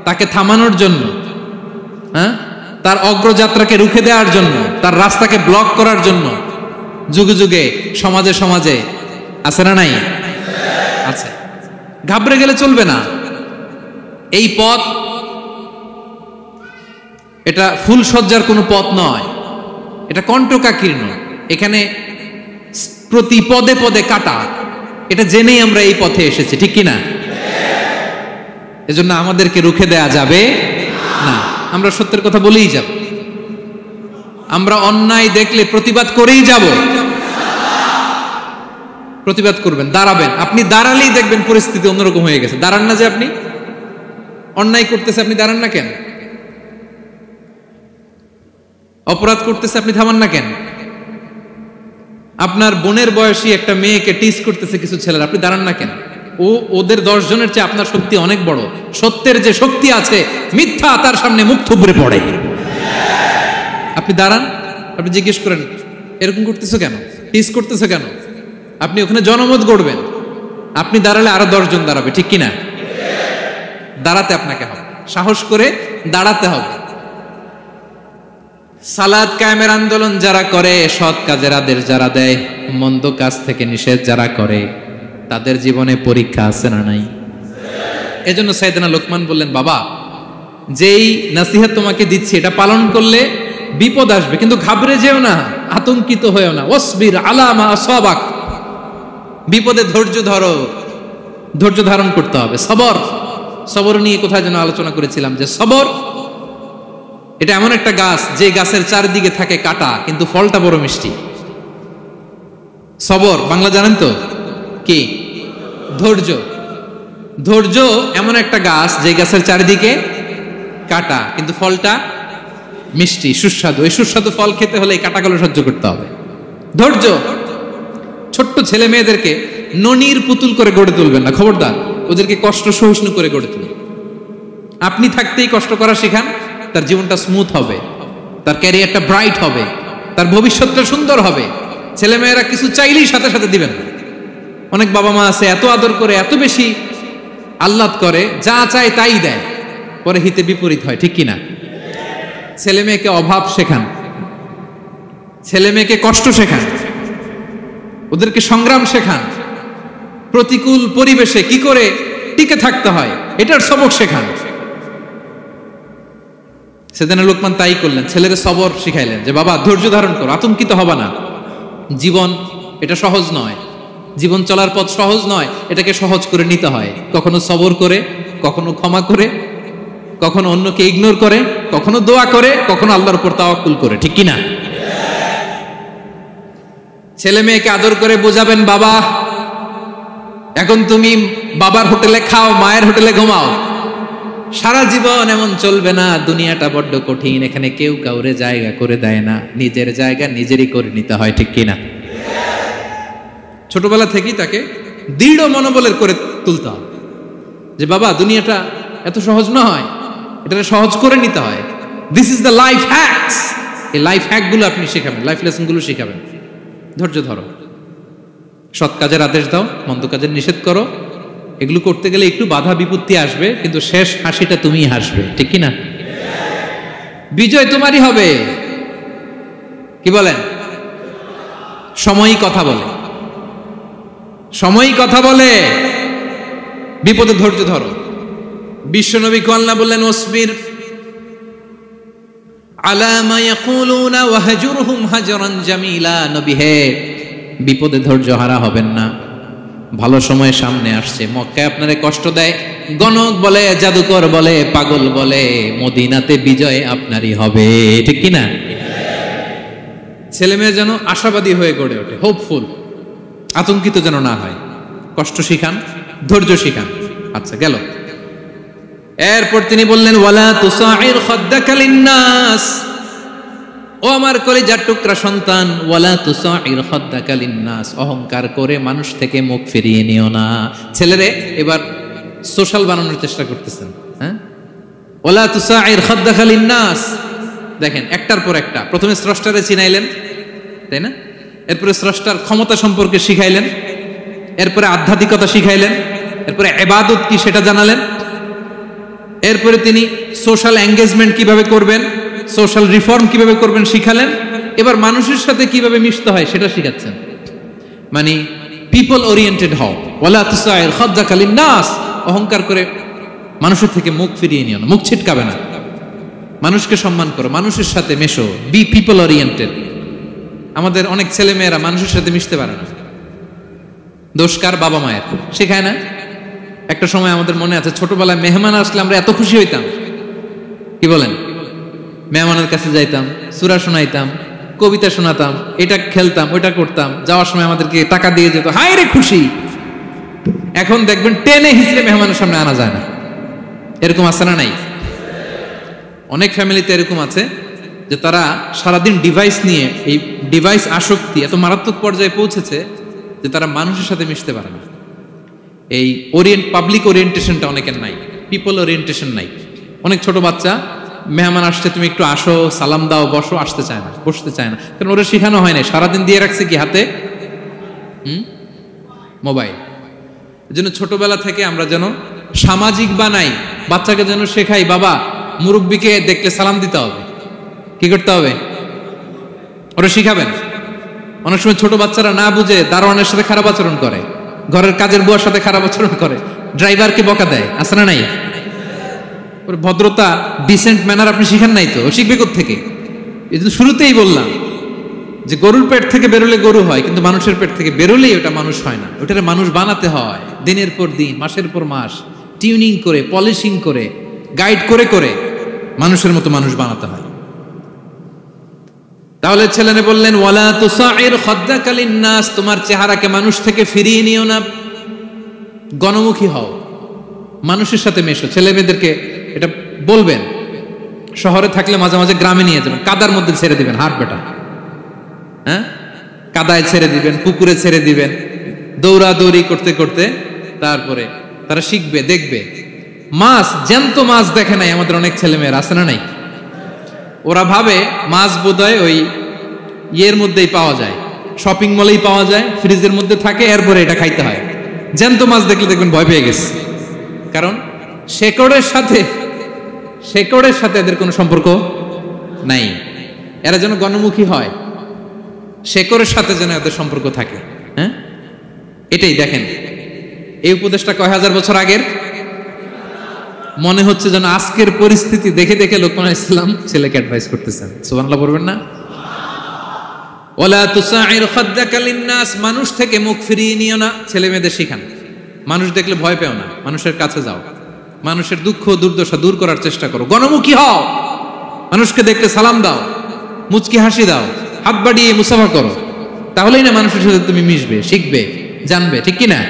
তাকে থামানোর জন্য, হ্যাঁ, তার অগ্রযাত্রাকে রুখে দেওয়ার জন্য, তার রাস্তাকে ব্লক করার জন্য যুগে যুগে সমাজে সমাজে আছে না নাই? আছে। ঘাবড়ে গেলে চলবে না। এই পথ এটা ফুল সজ্জার কোনো পথ নয়, এটা কণ্টকাকীর্ণ। এখানে প্রতি পদে পদে কাটা, এটা জেনেই আমরা এই পথে এসেছি, ঠিক কিনা? এজন্য আমাদেরকে রুখে দেয়া যাবে না, আমরা সত্যের কথা বলেই যাব। আমরা অন্যায় দেখলে প্রতিবাদ করেই যাব। প্রতিবাদ করবেন, দাঁড়াবেন। আপনি দাঁড়ালেই দেখবেন পরিস্থিতি অন্যরকম হয়ে গেছে। দাঁড়ান না যে আপনি অন্যায় করতেছে, আপনি দাঁড়ান না কেন? অপরাধ করতেছে, আপনি থামান না কেন? আপনার বোনের বয়সী একটা মেয়েকে টিজ করতেছে কিছু ছেলেরা, আপনি দাঁড়ান না কেন? ওদের 10 জনের চেয়ে আপনার শক্তি অনেক বড়। সত্যের যে শক্তি আছে, মিথ্যা তার সামনে মুখ থুবড়ে পড়ে। আপনি দাঁড়ান, আপনি জিজ্ঞেস করেন এরকম করতেছো কেন, টিজ করতেছো কেন? আপনি ওখানে জনমত গড়বেন। আপনি দাঁড়ালে আরো 10 জন দাঁড়াবে, ঠিক কিনা? দাঁড়াতে আপনাকে হবে, সাহস করে দাঁড়াতে হবে। সালাত কায়েমের আন্দোলন যারা করে, সৎ কাজের আদেশ যারা দেয়, মন্দ কাজ থেকে নিষেধ যারা করে, তাদের জীবনে পরীক্ষা আছে না নাই? এজন্য সাইয়েদনা লোকমান বললেন, বাবা যেই নসিহত তোমাকে দিচ্ছি এটা পালন করলে বিপদ আসবে, কিন্তু ঘাবড়ে যেও না, আতঙ্কিত হয়েও না। ওয়াসবির আলা মা আসাবাক, বিপদে ধৈর্য ধরো, ধৈর্য ধারণ করতে হবে। সবর, সবর নিয়ে কোথায় যেন আলোচনা করেছিলাম যে সবর এটা এমন একটা গাছ যে গাছের চারদিকে থাকে কাটা, কিন্তু ফলটা বড় মিষ্টি। সবর বাংলা জানেন তো কি? ধৈর্য। ধৈর্য এমন একটা গাছ যে গাছের চারিদিকে কাটা, কিন্তু ফলটা মিষ্টি, সুস্বাদু। এই সুস্বাদু ফল খেতে হলে এই কাটাগুলো সহ্য করতে হবে। ধৈর্য। ছোট্ট ছেলে মেয়েদেরকে ননির পুতুল করে গড়ে তুলবেন না, খবরদার। ওদেরকে কষ্ট সহিষ্ণু করে গড়ে তুলবেন। আপনি থাকতেই কষ্ট করা শেখান, তার জীবনটা স্মুথ হবে, তার ক্যারিয়ারটা ব্রাইট হবে, তার ভবিষ্যৎটা সুন্দর হবে। ছেলেমেয়েরা কিছু চাইলেই সাথে সাথে দিবেন। অনেক বাবা মা আছে এত আদর করে, এত বেশি আহ্লাদ করে, যা চায় তাই দেয়, পরে হিতে বিপরীত হয়, ঠিক কিনা? ছেলে মেয়েকে অভাব শেখান, ছেলে মেয়েকে কষ্ট শেখান, ওদেরকে সংগ্রাম শেখান, প্রতিকূল পরিবেশে কি করে টিকে থাকতে হয় এটার সবক শেখান। সেদিন লোকমান তাই করলেন, ছেলেদের সবর শিখাইলেন যে বাবা ধৈর্য ধারণ করো, আতঙ্কিত হবা না। জীবন এটা সহজ নয়, জীবন চলার পথ সহজ নয়, এটাকে সহজ করে নিতে হয়। কখনো সবর করে, কখনো ক্ষমা করে, কখনো অন্যকে ইগনোর করে, কখনো দোয়া করে, কখনো আল্লাহর উপর তাওয়াক্কুল করে, ঠিক কিনা? ছেলে মেয়েকে আদর করে বোঝাবেন, বাবা এখন তুমি বাবার হোটেলে খাও, মায়ের হোটেলে ঘুমাও। সারা জীবন এমন চলবে না, দুনিয়াটা বড্ড কঠিন, এখানে কেউ কাউরে জায়গা করে দেয় না, নিজের জায়গা নিজেরই করে নিতে হয়, ঠিক কিনা? ছোটবেলা থেকেই তাকে দৃঢ় মনোবলের করে তুলতে হবে যে বাবা দুনিয়াটা এত সহজ নয়, এটা সহজ করে নিতে হয়। This is the life hacks. এই লাইফ হ্যাকগুলো আপনি শেখাবেন, লাইফ লেসনগুলো শেখাবেন। ধৈর্য ধরো, সৎ কাজের আদেশ দাও, মন্দ কাজের নিষেধ করো। এগুলো করতে গেলে একটু বাধা বিপত্তি আসবে, কিন্তু শেষ হাসিটা তুমিই হাসবে, ঠিক কিনা? বিজয় তোমারই হবে। কি বলেন? সময়ই কথা বলে, সময়ই কথা বলে। বিপদে ধৈর্য ধরো। বিশ্বনবী আল্লাহ বললেন, ওয়াসবির আলা মা ইয়াকুলুনা ওয়াহজুরহুম হাজরান জামিলা। নবী হে, বিপদে ধৈর্য হারা হবেন না। ভালো সময় সামনে আসছে, মক্কায় আপনারে কষ্ট দেয়, গণক বলে, জাদুকর বলে, পাগল বলে, মদিনাতে বিজয় আপনারই হবে, ঠিক কিনা? ছেলে মেয়ে যেন আশাবাদী হয়ে গড়ে ওঠে, হোপফুল, আতঙ্কিত যেন না হয়। কষ্ট শিখান, ধৈর্য শিখান। আচ্ছা গেল। এরপর তিনি বললেন, ওয়ালা তুসাইর খাদ্দাকা লিন্নাস। ও আমার কলিজার টুকরা সন্তান, ওয়ালা তুসাইর খাদ্দাকা লিন্নাস, অহংকার করে মানুষ থেকে মুখ ফিরিয়ে নিও না। ছেলেরে এবার সোশ্যাল বানানোর চেষ্টা করতেছেন, হ্যাঁ? ওয়ালা তুসাইর খাদ্দাকা লিন্নাস। দেখেন একটার পর একটা, প্রথমে স্রষ্টারে চিনাইলেন, তাই না? এরপরে স্রষ্টার ক্ষমতা সম্পর্কে শিখাইলেন, এরপরে আধ্যাত্মিকতা শিখাইলেন, এরপরে ইবাদত কি সেটা জানালেন, এরপরে তিনি সোশ্যাল এঙ্গেজমেন্ট কিভাবে করবেন, সোশ্যাল রিফর্ম কিভাবে করবেন শিখালেন। এবার মানুষের সাথে কিভাবে মিশতে হয় সেটা শিখাচ্ছেন। মানে পিপল ওরিয়েন্টেড হও। ওয়ালা তুসাইর খাদ্দাকা লিন্নাস, অহংকার করে মানুষের থেকে মুখ ফিরিয়ে নিও না, মুখ ছিটকাবে না। মানুষকে সম্মান করো, মানুষের সাথে মেশো, বি পিপল ওরিয়েন্টেড। আমাদের অনেক ছেলে মেয়েরা মানুষের সাথে মিশতে পারে না। দোষ কার? বাবা মায়ের। শেখায় না। একটা সময় আমাদের মনে আছে ছোটবেলায় মেহমান আসলে আমরা এত খুশি হইতাম, কি বলেন? মেহমানের কাছে যাইতাম, সূরা শোনাইতাম, কবিতা শোনাতাম, এটা খেলতাম, ওইটা করতাম, যাওয়ার সময় আমাদেরকে টাকা দিয়ে যেত, হায় রে খুশি। এখন দেখবেন টেনে হিসেবে মেহমানের সামনে আনা যায় না। এরকম আছে না নাই? অনেক ফ্যামিলিতে এরকম আছে যে তারা সারাদিন ডিভাইস নিয়ে, এই ডিভাইস আসক্তি এত মারাত্মক পর্যায়ে পৌঁছেছে যে তারা মানুষের সাথে মিশতে পারে না। এই পাবলিক ওরিয়েন্টেশনটা অনেকের নাই, পিপল ওরিয়েন্টেশন নাই। অনেক ছোট বাচ্চা, মেহমান আসছে, তুমি একটু আসো, সালাম দাও, বসো, আসতে চায় না, বসতে চায় না, কারণ ওরা শেখানো হয় না। সারাদিন দিয়ে রাখছে কি হাতে? মোবাইল। এই জন্য ছোটবেলা থেকে আমরা যেন সামাজিক বানাই, বাচ্চাকে যেন শেখাই, বাবা মুরব্বীকে দেখলে সালাম দিতে হবে, কি করতে হবে ওরা শিখাবেন। অনেক সময় ছোট বাচ্চারা না বুঝে দারোয়ানের সাথে খারাপ আচরণ করে, ঘরের কাজের বুয়ার সাথে খারাপ আচরণ করে, ড্রাইভারকে বকা দেয়, আছে না নাই? ভদ্রতা, ডিসেন্ট ম্যানার আপনি শিখেন নাই তো, শিখবে কোত্থেকে? এই জন্য শুরুতেই বললাম যে গরুর পেট থেকে বেরোলে গরু হয়, কিন্তু মানুষের পেট থেকে বেরোলেই ওটা মানুষ হয় না। ওটারে মানুষ বানাতে হয় দিনের পর দিন, মাসের পর মাস, টিউনিং করে, পলিশিং করে, গাইড করে করে মানুষের মতো মানুষ বানাতে হয়। তাহলে ছেলেনে বললেন, ওয়ালা তুসাইর খাদ্দাকা লিন্নাস, তোমার চেহারাকে মানুষ থেকে ফিরিয়ে নিও না, গণমুখী হও, মানুষের সাথে মেশো। ছেলে মেয়েদেরকে এটা বলবেন। শহরে থাকলে মাঝে মাঝে গ্রামে নিয়ে যাবেন, কাদার মধ্যে ছেড়ে দিবেন, হাট বেটা, হ্যাঁ, কাদায় ছেড়ে দিবেন, পুকুরে ছেড়ে দিবেন, দৌড়াদৌড়ি করতে করতে তারপরে তারা শিখবে, দেখবে। মাছ, জ্যান্ত মাছ দেখে নাই আমাদের অনেক ছেলে মেয়েরা, আছে না নাই? ওরা ভাবে মাছ বোধহয় ওই ইয়ের মধ্যেই পাওয়া যায়, শপিং মলেই পাওয়া যায়, ফ্রিজের মধ্যে থাকে, এরপরে এটা খাইতে হয়। জ্যান্ত মাছ দেখলে দেখবেন ভয় পেয়ে গেছে, কারণ শেকড়ের সাথে এদের কোনো সম্পর্ক নাই। এরা যেন গণমুখী হয়, শেকড়ের সাথে যেন এদের সম্পর্ক থাকে। হ্যাঁ, এটাই দেখেন, এই উপদেশটা কয় হাজার বছর আগের। মনে হচ্ছে যেন আজকের পরিস্থিতি দেখে দেখে লোকমান ইসলাম ছেলেকে অ্যাডভাইস করতেছেন। সুবহানাল্লাহ পড়বেন না? ওয়ালা তুসাইর খাদ্দাকা লিন্নাস, মানুষ থেকে মুখ ফিরিয়ে নিও না, ছেলে মেয়েদের শিখান। মানুষ দেখলে ভয় পেও না, মানুষের কাছে যাও, মানুষের দুঃখ দুর্দশা দূর করার চেষ্টা করো, গণমুখী হও, মানুষকে দেখলে সালাম দাও, মুচকি হাসি দাও, হাত বাড়িয়ে মুসাফা করো, তাহলেই না মানুষের সাথে তুমি মিশবে, শিখবে, জানবে, ঠিক কি না?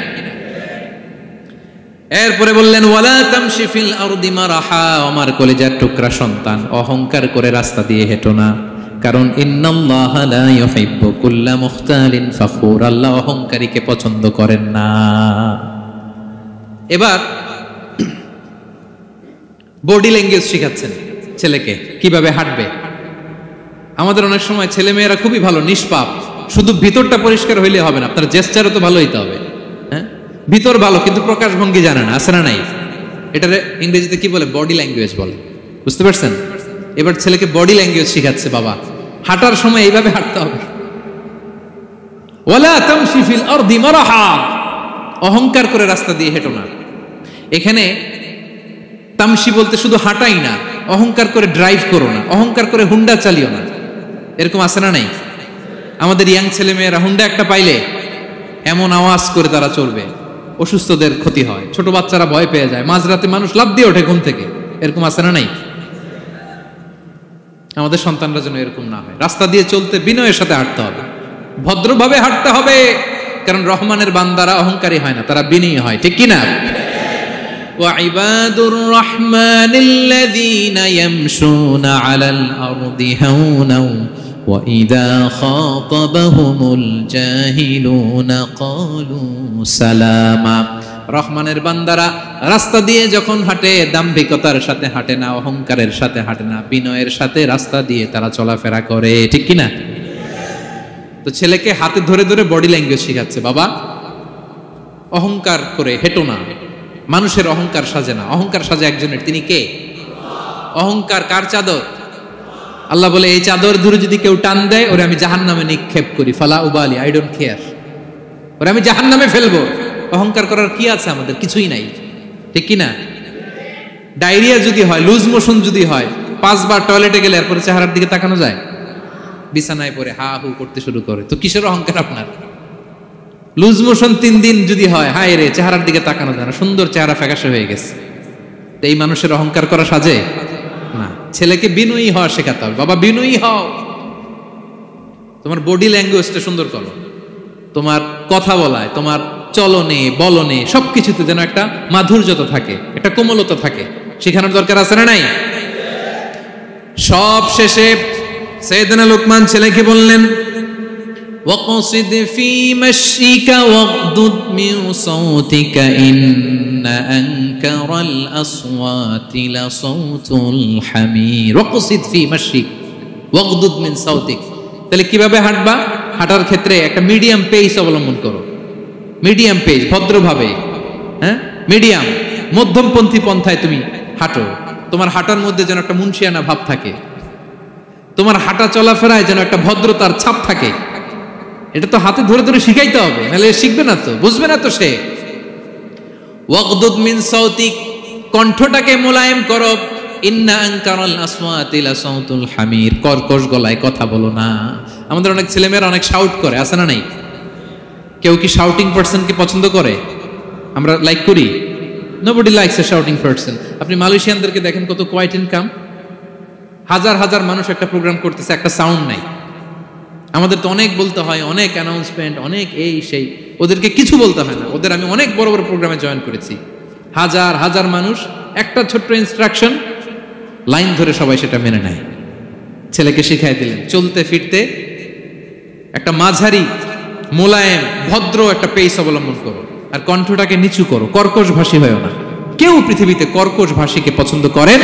এরপরে বললেন, ওয়ালা তামশি ফিল আরদি মারাহা, আমার কলিজার টুকরা সন্তান, অহংকার করে রাস্তা দিয়ে হেঁটো না, কারণ ইন্নাল্লাহা লা ইউহিব্বু কুল্লা মুখতালিন ফাখুর, আল্লাহ অহংকারীকে পছন্দ করেন না। এবার বডি ল্যাঙ্গুয়েজ শিখাচ্ছেন ছেলেকে, কিভাবে হাঁটবে। আমাদের অনেক সময় ছেলে মেয়েরা খুবই ভালো, নিষ্পাপ, শুধু ভিতরটা পরিষ্কার হইলে হবে না, আপনার জেস্টারও তো ভালো হইতে হবে। হ্যাঁ, ভিতর ভালো কিন্তু প্রকাশ ভঙ্গি জানে না, আছে না নাই? এটারে ইংরেজিতে কি বলে? বডি ল্যাঙ্গুয়েজ বলে, বুঝতে পারছেন? এবার ছেলেকে বডি ল্যাঙ্গুয়েজ শিখাচ্ছে বাবা, হাঁটার সময় এইভাবে হাঁটতে হবে। ওয়ালা তামশি ফিল আরদি মারাহা, অহংকার করে রাস্তা দিয়ে হেঁটো না। এখানে তামশি বলতে শুধু হাঁটাই না, অহংকার করে ড্রাইভ করো না, অহংকার করে হুন্ডা চালিও না। এরকম আছে না নাই? আমাদের ইয়াং ছেলে মেয়েরা হুন্ডা একটা পাইলে এমন আওয়াজ করে তারা চলবে, অসুস্থদের ক্ষতি হয়, ছোট বাচ্চারা ভয় পেয়ে যায়, মাঝরাতে মানুষ লাফ দিয়ে ওঠে ঘুম থেকে। এরকম আছে না নাই? আমাদের সন্তানরা যেন এরকম না হয়। রাস্তা দিয়ে চলতে বিনয়ের সাথে হাঁটতে হবে, ভদ্রভাবে হাঁটতে হবে, কারণ রহমানের বান্দারা অহংকারী হয় না, তারা বিনয়ী হয়, ঠিক কি না? ওয়াইবাদুর রাহমানিল্লাযীনা ইয়ামশুনা আলাল আরদি হাওনা ওয়া ইযা খাতাবাহুমুল জাহিলুনা ক্বালু সালামা। রহমানের বান্দারা রাস্তা দিয়ে যখন হাঁটে, দাম্ভিকতার সাথে হাঁটে না, অহংকারের সাথে হাঁটে না, বিনয়ের সাথে রাস্তা দিয়ে তারা চলাফেরা করে, ঠিক কি না? তো ছেলেকে হাতে ধরে ধরে বডি ল্যাঙ্গুয়েজ শিখাচ্ছে, বাবা অহংকার করে হেঁটো না, মানুষের অহংকার সাজে না, অহংকার সাজে একজনের, তিনি কে? অহংকার কার চাদর? আল্লাহ বলে, এই চাদর ধরে যদি কেউ টান দেয়, ওরে আমি জাহান্নামে নিক্ষেপ করি, ফালা উবালি, আই ডোন্ট কেয়ার, ওরে আমি জাহান্নামে ফেলবো। অহংকার করার কি আছে আমাদের? কিছুই নাই, ঠিক কি না? ডায়রিয়া যদি হয়, লুজ মোশন যদি হয়, 5 বার টয়লেটে গেলে এরপরে চেহারার দিকে তাকানো যায়? বিছানায় পড়ে হা হু করতে শুরু করে, তো কিসের অহংকার আপনার? লুজ মোশন 3 দিন যদি হয়, হায় রে, চেহারার দিকে তাকানো যায় না, সুন্দর চেহারা ফ্যাকাশে হয়ে গেছে। এই মানুষের অহংকার করা সাজে না। ছেলেকে বিনয়ী হওয়া শেখাতে হবে। বাবা বিনয়ী হও, তোমার বডি ল্যাঙ্গুয়েজটা সুন্দর করো, তোমার কথা বলায়, তোমার চলনে বলনে সবকিছুতে যেন একটা মাধুর্যতা থাকে, একটা কোমলতা থাকে, শেখানোর দরকার আছে না নাই? সব শেষে সাইয়েদনা লোকমান ছেলেকে বললেন, ওয়াকসিদ ফি মাশিকা ওয়াগদুদ মিন সাউতিকা ইন্না আনকারাল আসওয়াতি লা সাউতুল হামির। ওয়াকসিদ ফি মাশিক ওয়াগদুদ মিন সাউতিক। তাহলে কিভাবে হাঁটবা? হাঁটার ক্ষেত্রে একটা মিডিয়াম পেস অবলম্বন করো, মিডিয়াম পেস, ভদ্রভাবে, হ্যাঁ, মিডিয়াম মধ্যমপন্থী পন্থায় তুমি হাঁটো। তোমার হাঁটার মধ্যে যেন একটা মুনশিয়ানা ভাব থাকে, তোমার হাঁটা চলাফেরায় যেন একটা ভদ্রতার ছাপ থাকে। এটা তো হাতে ধরে ধরে শিখাইতে হবে, নাহলে শিখবে না তো, বুঝবে না তো সে। ওয়াগদুদ মিন সাউতিক, কণ্ঠটাকে মোলায়েম করো। ইন্না আনকারাল আসওয়াতি লা সাউতুল হামির, কর্কশ গলায় কথা বলো না। আমাদের অনেক ছেলেমেয়েরা অনেক শাউট করে, আছে না নাই? কেউ কি শাউটিং পারসনকে পছন্দ করে? আমরা লাইক করি? Nobody likes a shouting person. আপনি মালয়েশিয়ানদেরকে দেখেন কত কোয়াইট এন্ড কাম, হাজার হাজার মানুষ একটা প্রোগ্রাম করতেছে, একটা সাউন্ড নাই। আমাদের তো অনেক বলতে হয়, অনেক অ্যানাউন্সমেন্ট, অনেক এই সেই, ওদেরকে কিছু বলতে হয় না। ওদের আমি অনেক বড় বড় প্রোগ্রামে জয়েন করেছি, হাজার হাজার মানুষ, একটা ছোট্ট ইনস্ট্রাকশন, লাইন ধরে সবাই সেটা মেনে নেয়। ছেলেকে শিখাই দিলেন চলতে ফিরতে একটা মাঝারি মোলায়েম ভদ্র একটা পেস অবলম্বন করো, আর কণ্ঠটাকে নিচু করো, কর্কশ ভাষী হয়েও না। কেউ পৃথিবীতে কর্কশ ভাষীকে পছন্দ করেন?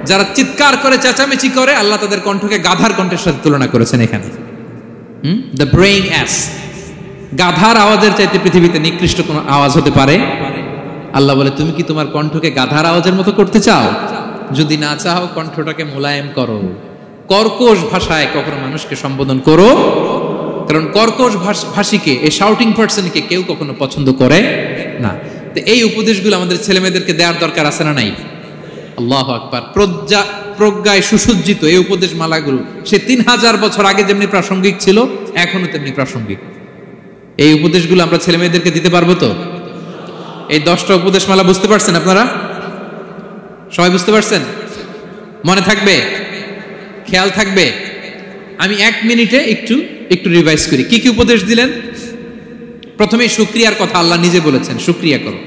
যারা চিৎকার করে চেঁচামেচি করে, আল্লাহ তাদের কণ্ঠকে গাধার কণ্ঠের সাথে তুলনা করেছেন এখানে। দ্য ব্রেইং অ্যাস, গাধার আওয়াজের চাইতে পৃথিবীতে নিকৃষ্ট কোন আওয়াজ হতে পারে? আল্লাহ বলে, তুমি কি তোমার কণ্ঠকে গাধার আওয়াজের মতো করতে চাও? যদি না চাও, কণ্ঠটাকে মোলায়েম করো, কর্কশ ভাষায় কখনো মানুষকে সম্বোধন করো, কারণ কর্কশ ভাষীকে, এই শাউটিং পারসনকে কেউ কখনো পছন্দ করে না। তো এই উপদেশগুলো আমাদের ছেলে মেয়েদেরকে দেওয়ার দরকার আছে না নাই? আল্লাহু আকবার। প্রজ্ঞায় সুসজ্জিত এই উপদেশ মালাগুলো সে 3000 বছর আগে যেমনি প্রাসঙ্গিক ছিল, এখনো তেমনি প্রাসঙ্গিক। এই উপদেশগুলো আমরা ছেলে মেয়েদেরকে দিতে পারবো তো? এই 10টা উপদেশ মালা বুঝতে পারছেন আপনারা? সবাই বুঝতে পারছেন? মনে থাকবে? খেয়াল থাকবে? আমি 1 মিনিটে একটু রিভাইজ করি। কি কি উপদেশ দিলেন? প্রথমে শুকরিয়ার কথা আল্লাহ নিজে বলেছেন, শুকরিয়া করো।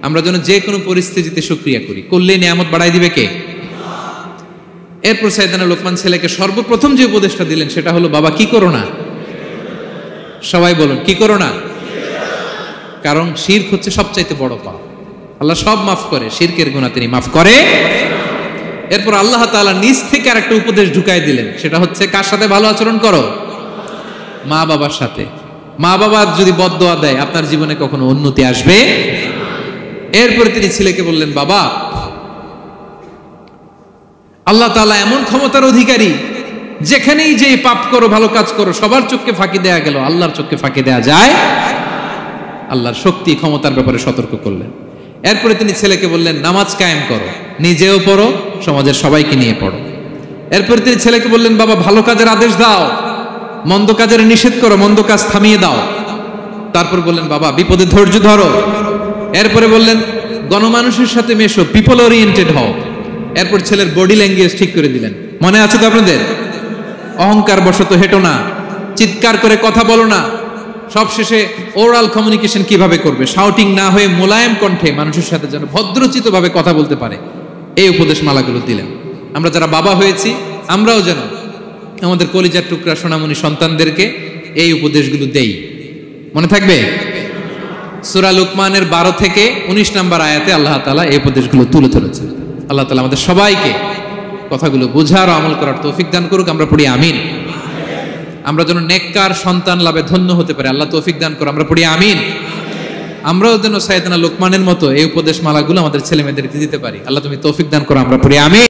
আমরা যেন যে কোনো পরিস্থিতিতে শুকরিয়া করি, করলে নিয়ামত বাড়াই দিবে কে? এরপর সাইয়েদনা লোকমান ছেলেকে সর্বপ্রথম যে উপদেশটা দিলেন সেটা হলো, বাবা কি করো না? সবাই বলুন, কি করো না? কারণ শিরক হচ্ছে সবচাইতে বড় পাপ। আল্লাহ সব মাফ করে, শিরকের গুনাহ তিনি মাফ করে। এরপর আল্লাহ তাআলা নিজ থেকে আরেকটা উপদেশ ঢুকাই দিলেন, সেটা হচ্ছে কার সাথে ভালো আচরণ করো? মা বাবার সাথে। মা বাবা যদি বদদোয়া দেয়, আপনার জীবনে কখনো উন্নতি আসবে? এরপরে তিনি ছেলেকে বললেন, বাবা আল্লাহ তাআলা এমন ক্ষমতার অধিকারী, যেখানেই যে পাপ করো, ভালো কাজ করো, সবার চোখকে ফাঁকি দেয়া গেল, আল্লাহর চোখকে ফাঁকি দেয়া যায়? আল্লাহর শক্তি ক্ষমতার ব্যাপারে সতর্ক করলেন। এরপরে তিনি ছেলেকে বললেন, নামাজ কায়েম করো, নিজেও পড়ো, সমাজের সবাইকে নিয়ে পড়ো। এরপরে তিনি ছেলেকে বললেন, বাবা ভালো কাজের আদেশ দাও, মন্দ কাজের নিষেধ করো, মন্দ কাজ থামিয়ে দাও। তারপর বললেন, বাবা বিপদে ধৈর্য ধরো। এরপরে বললেন, গণমানুষের সাথে মেশো, পিপল ওরিয়েন্টেড হও। এরপর ছেলের বডি ল্যাঙ্গুয়েজ ঠিক করে দিলেন। মনে আছে তো আপনাদের? অহংকার বশত হেঁটো না, চিৎকার করে কথা বলো না। সবশেষে ওরাল কমিউনিকেশন কিভাবে করবে, শাউটিং না হয়ে মোলায়েম কণ্ঠে মানুষের সাথে যেন ভদ্রচিত ভাবে কথা বলতে পারে, এই উপদেশ মালাগুলো দিলেন। আমরা যারা বাবা হয়েছি, আমরাও যেন আমাদের কলিজার টুকরা সোনামণি সন্তানদেরকে এই উপদেশগুলো দেই। মনে থাকবে? সূরা লুকমানের 12 থেকে 19 নম্বর আয়াতে আল্লাহ তাআলা এই উপদেশগুলো তুলে ধরেছেন। আল্লাহ তাআলা আমাদের সবাইকে কথাগুলো বোঝার ও আমল করার তৌফিক দান করুক। আমরা পড়ি আমিন। আমরা যেন নেককার সন্তান লাভে ধন্য হতে পারি, আল্লাহ তৌফিক দান করুন। আমরা পড়ি আমিন। আমরাও যেন সাইয়েদনা লোকমানের মতো এই উপদেশ মালাগুলো আমাদের ছেলে মেয়েদেরকে দিতে পারি, আল্লাহ তুমি তৌফিক দান করো। আমরা পড়ি আমিন।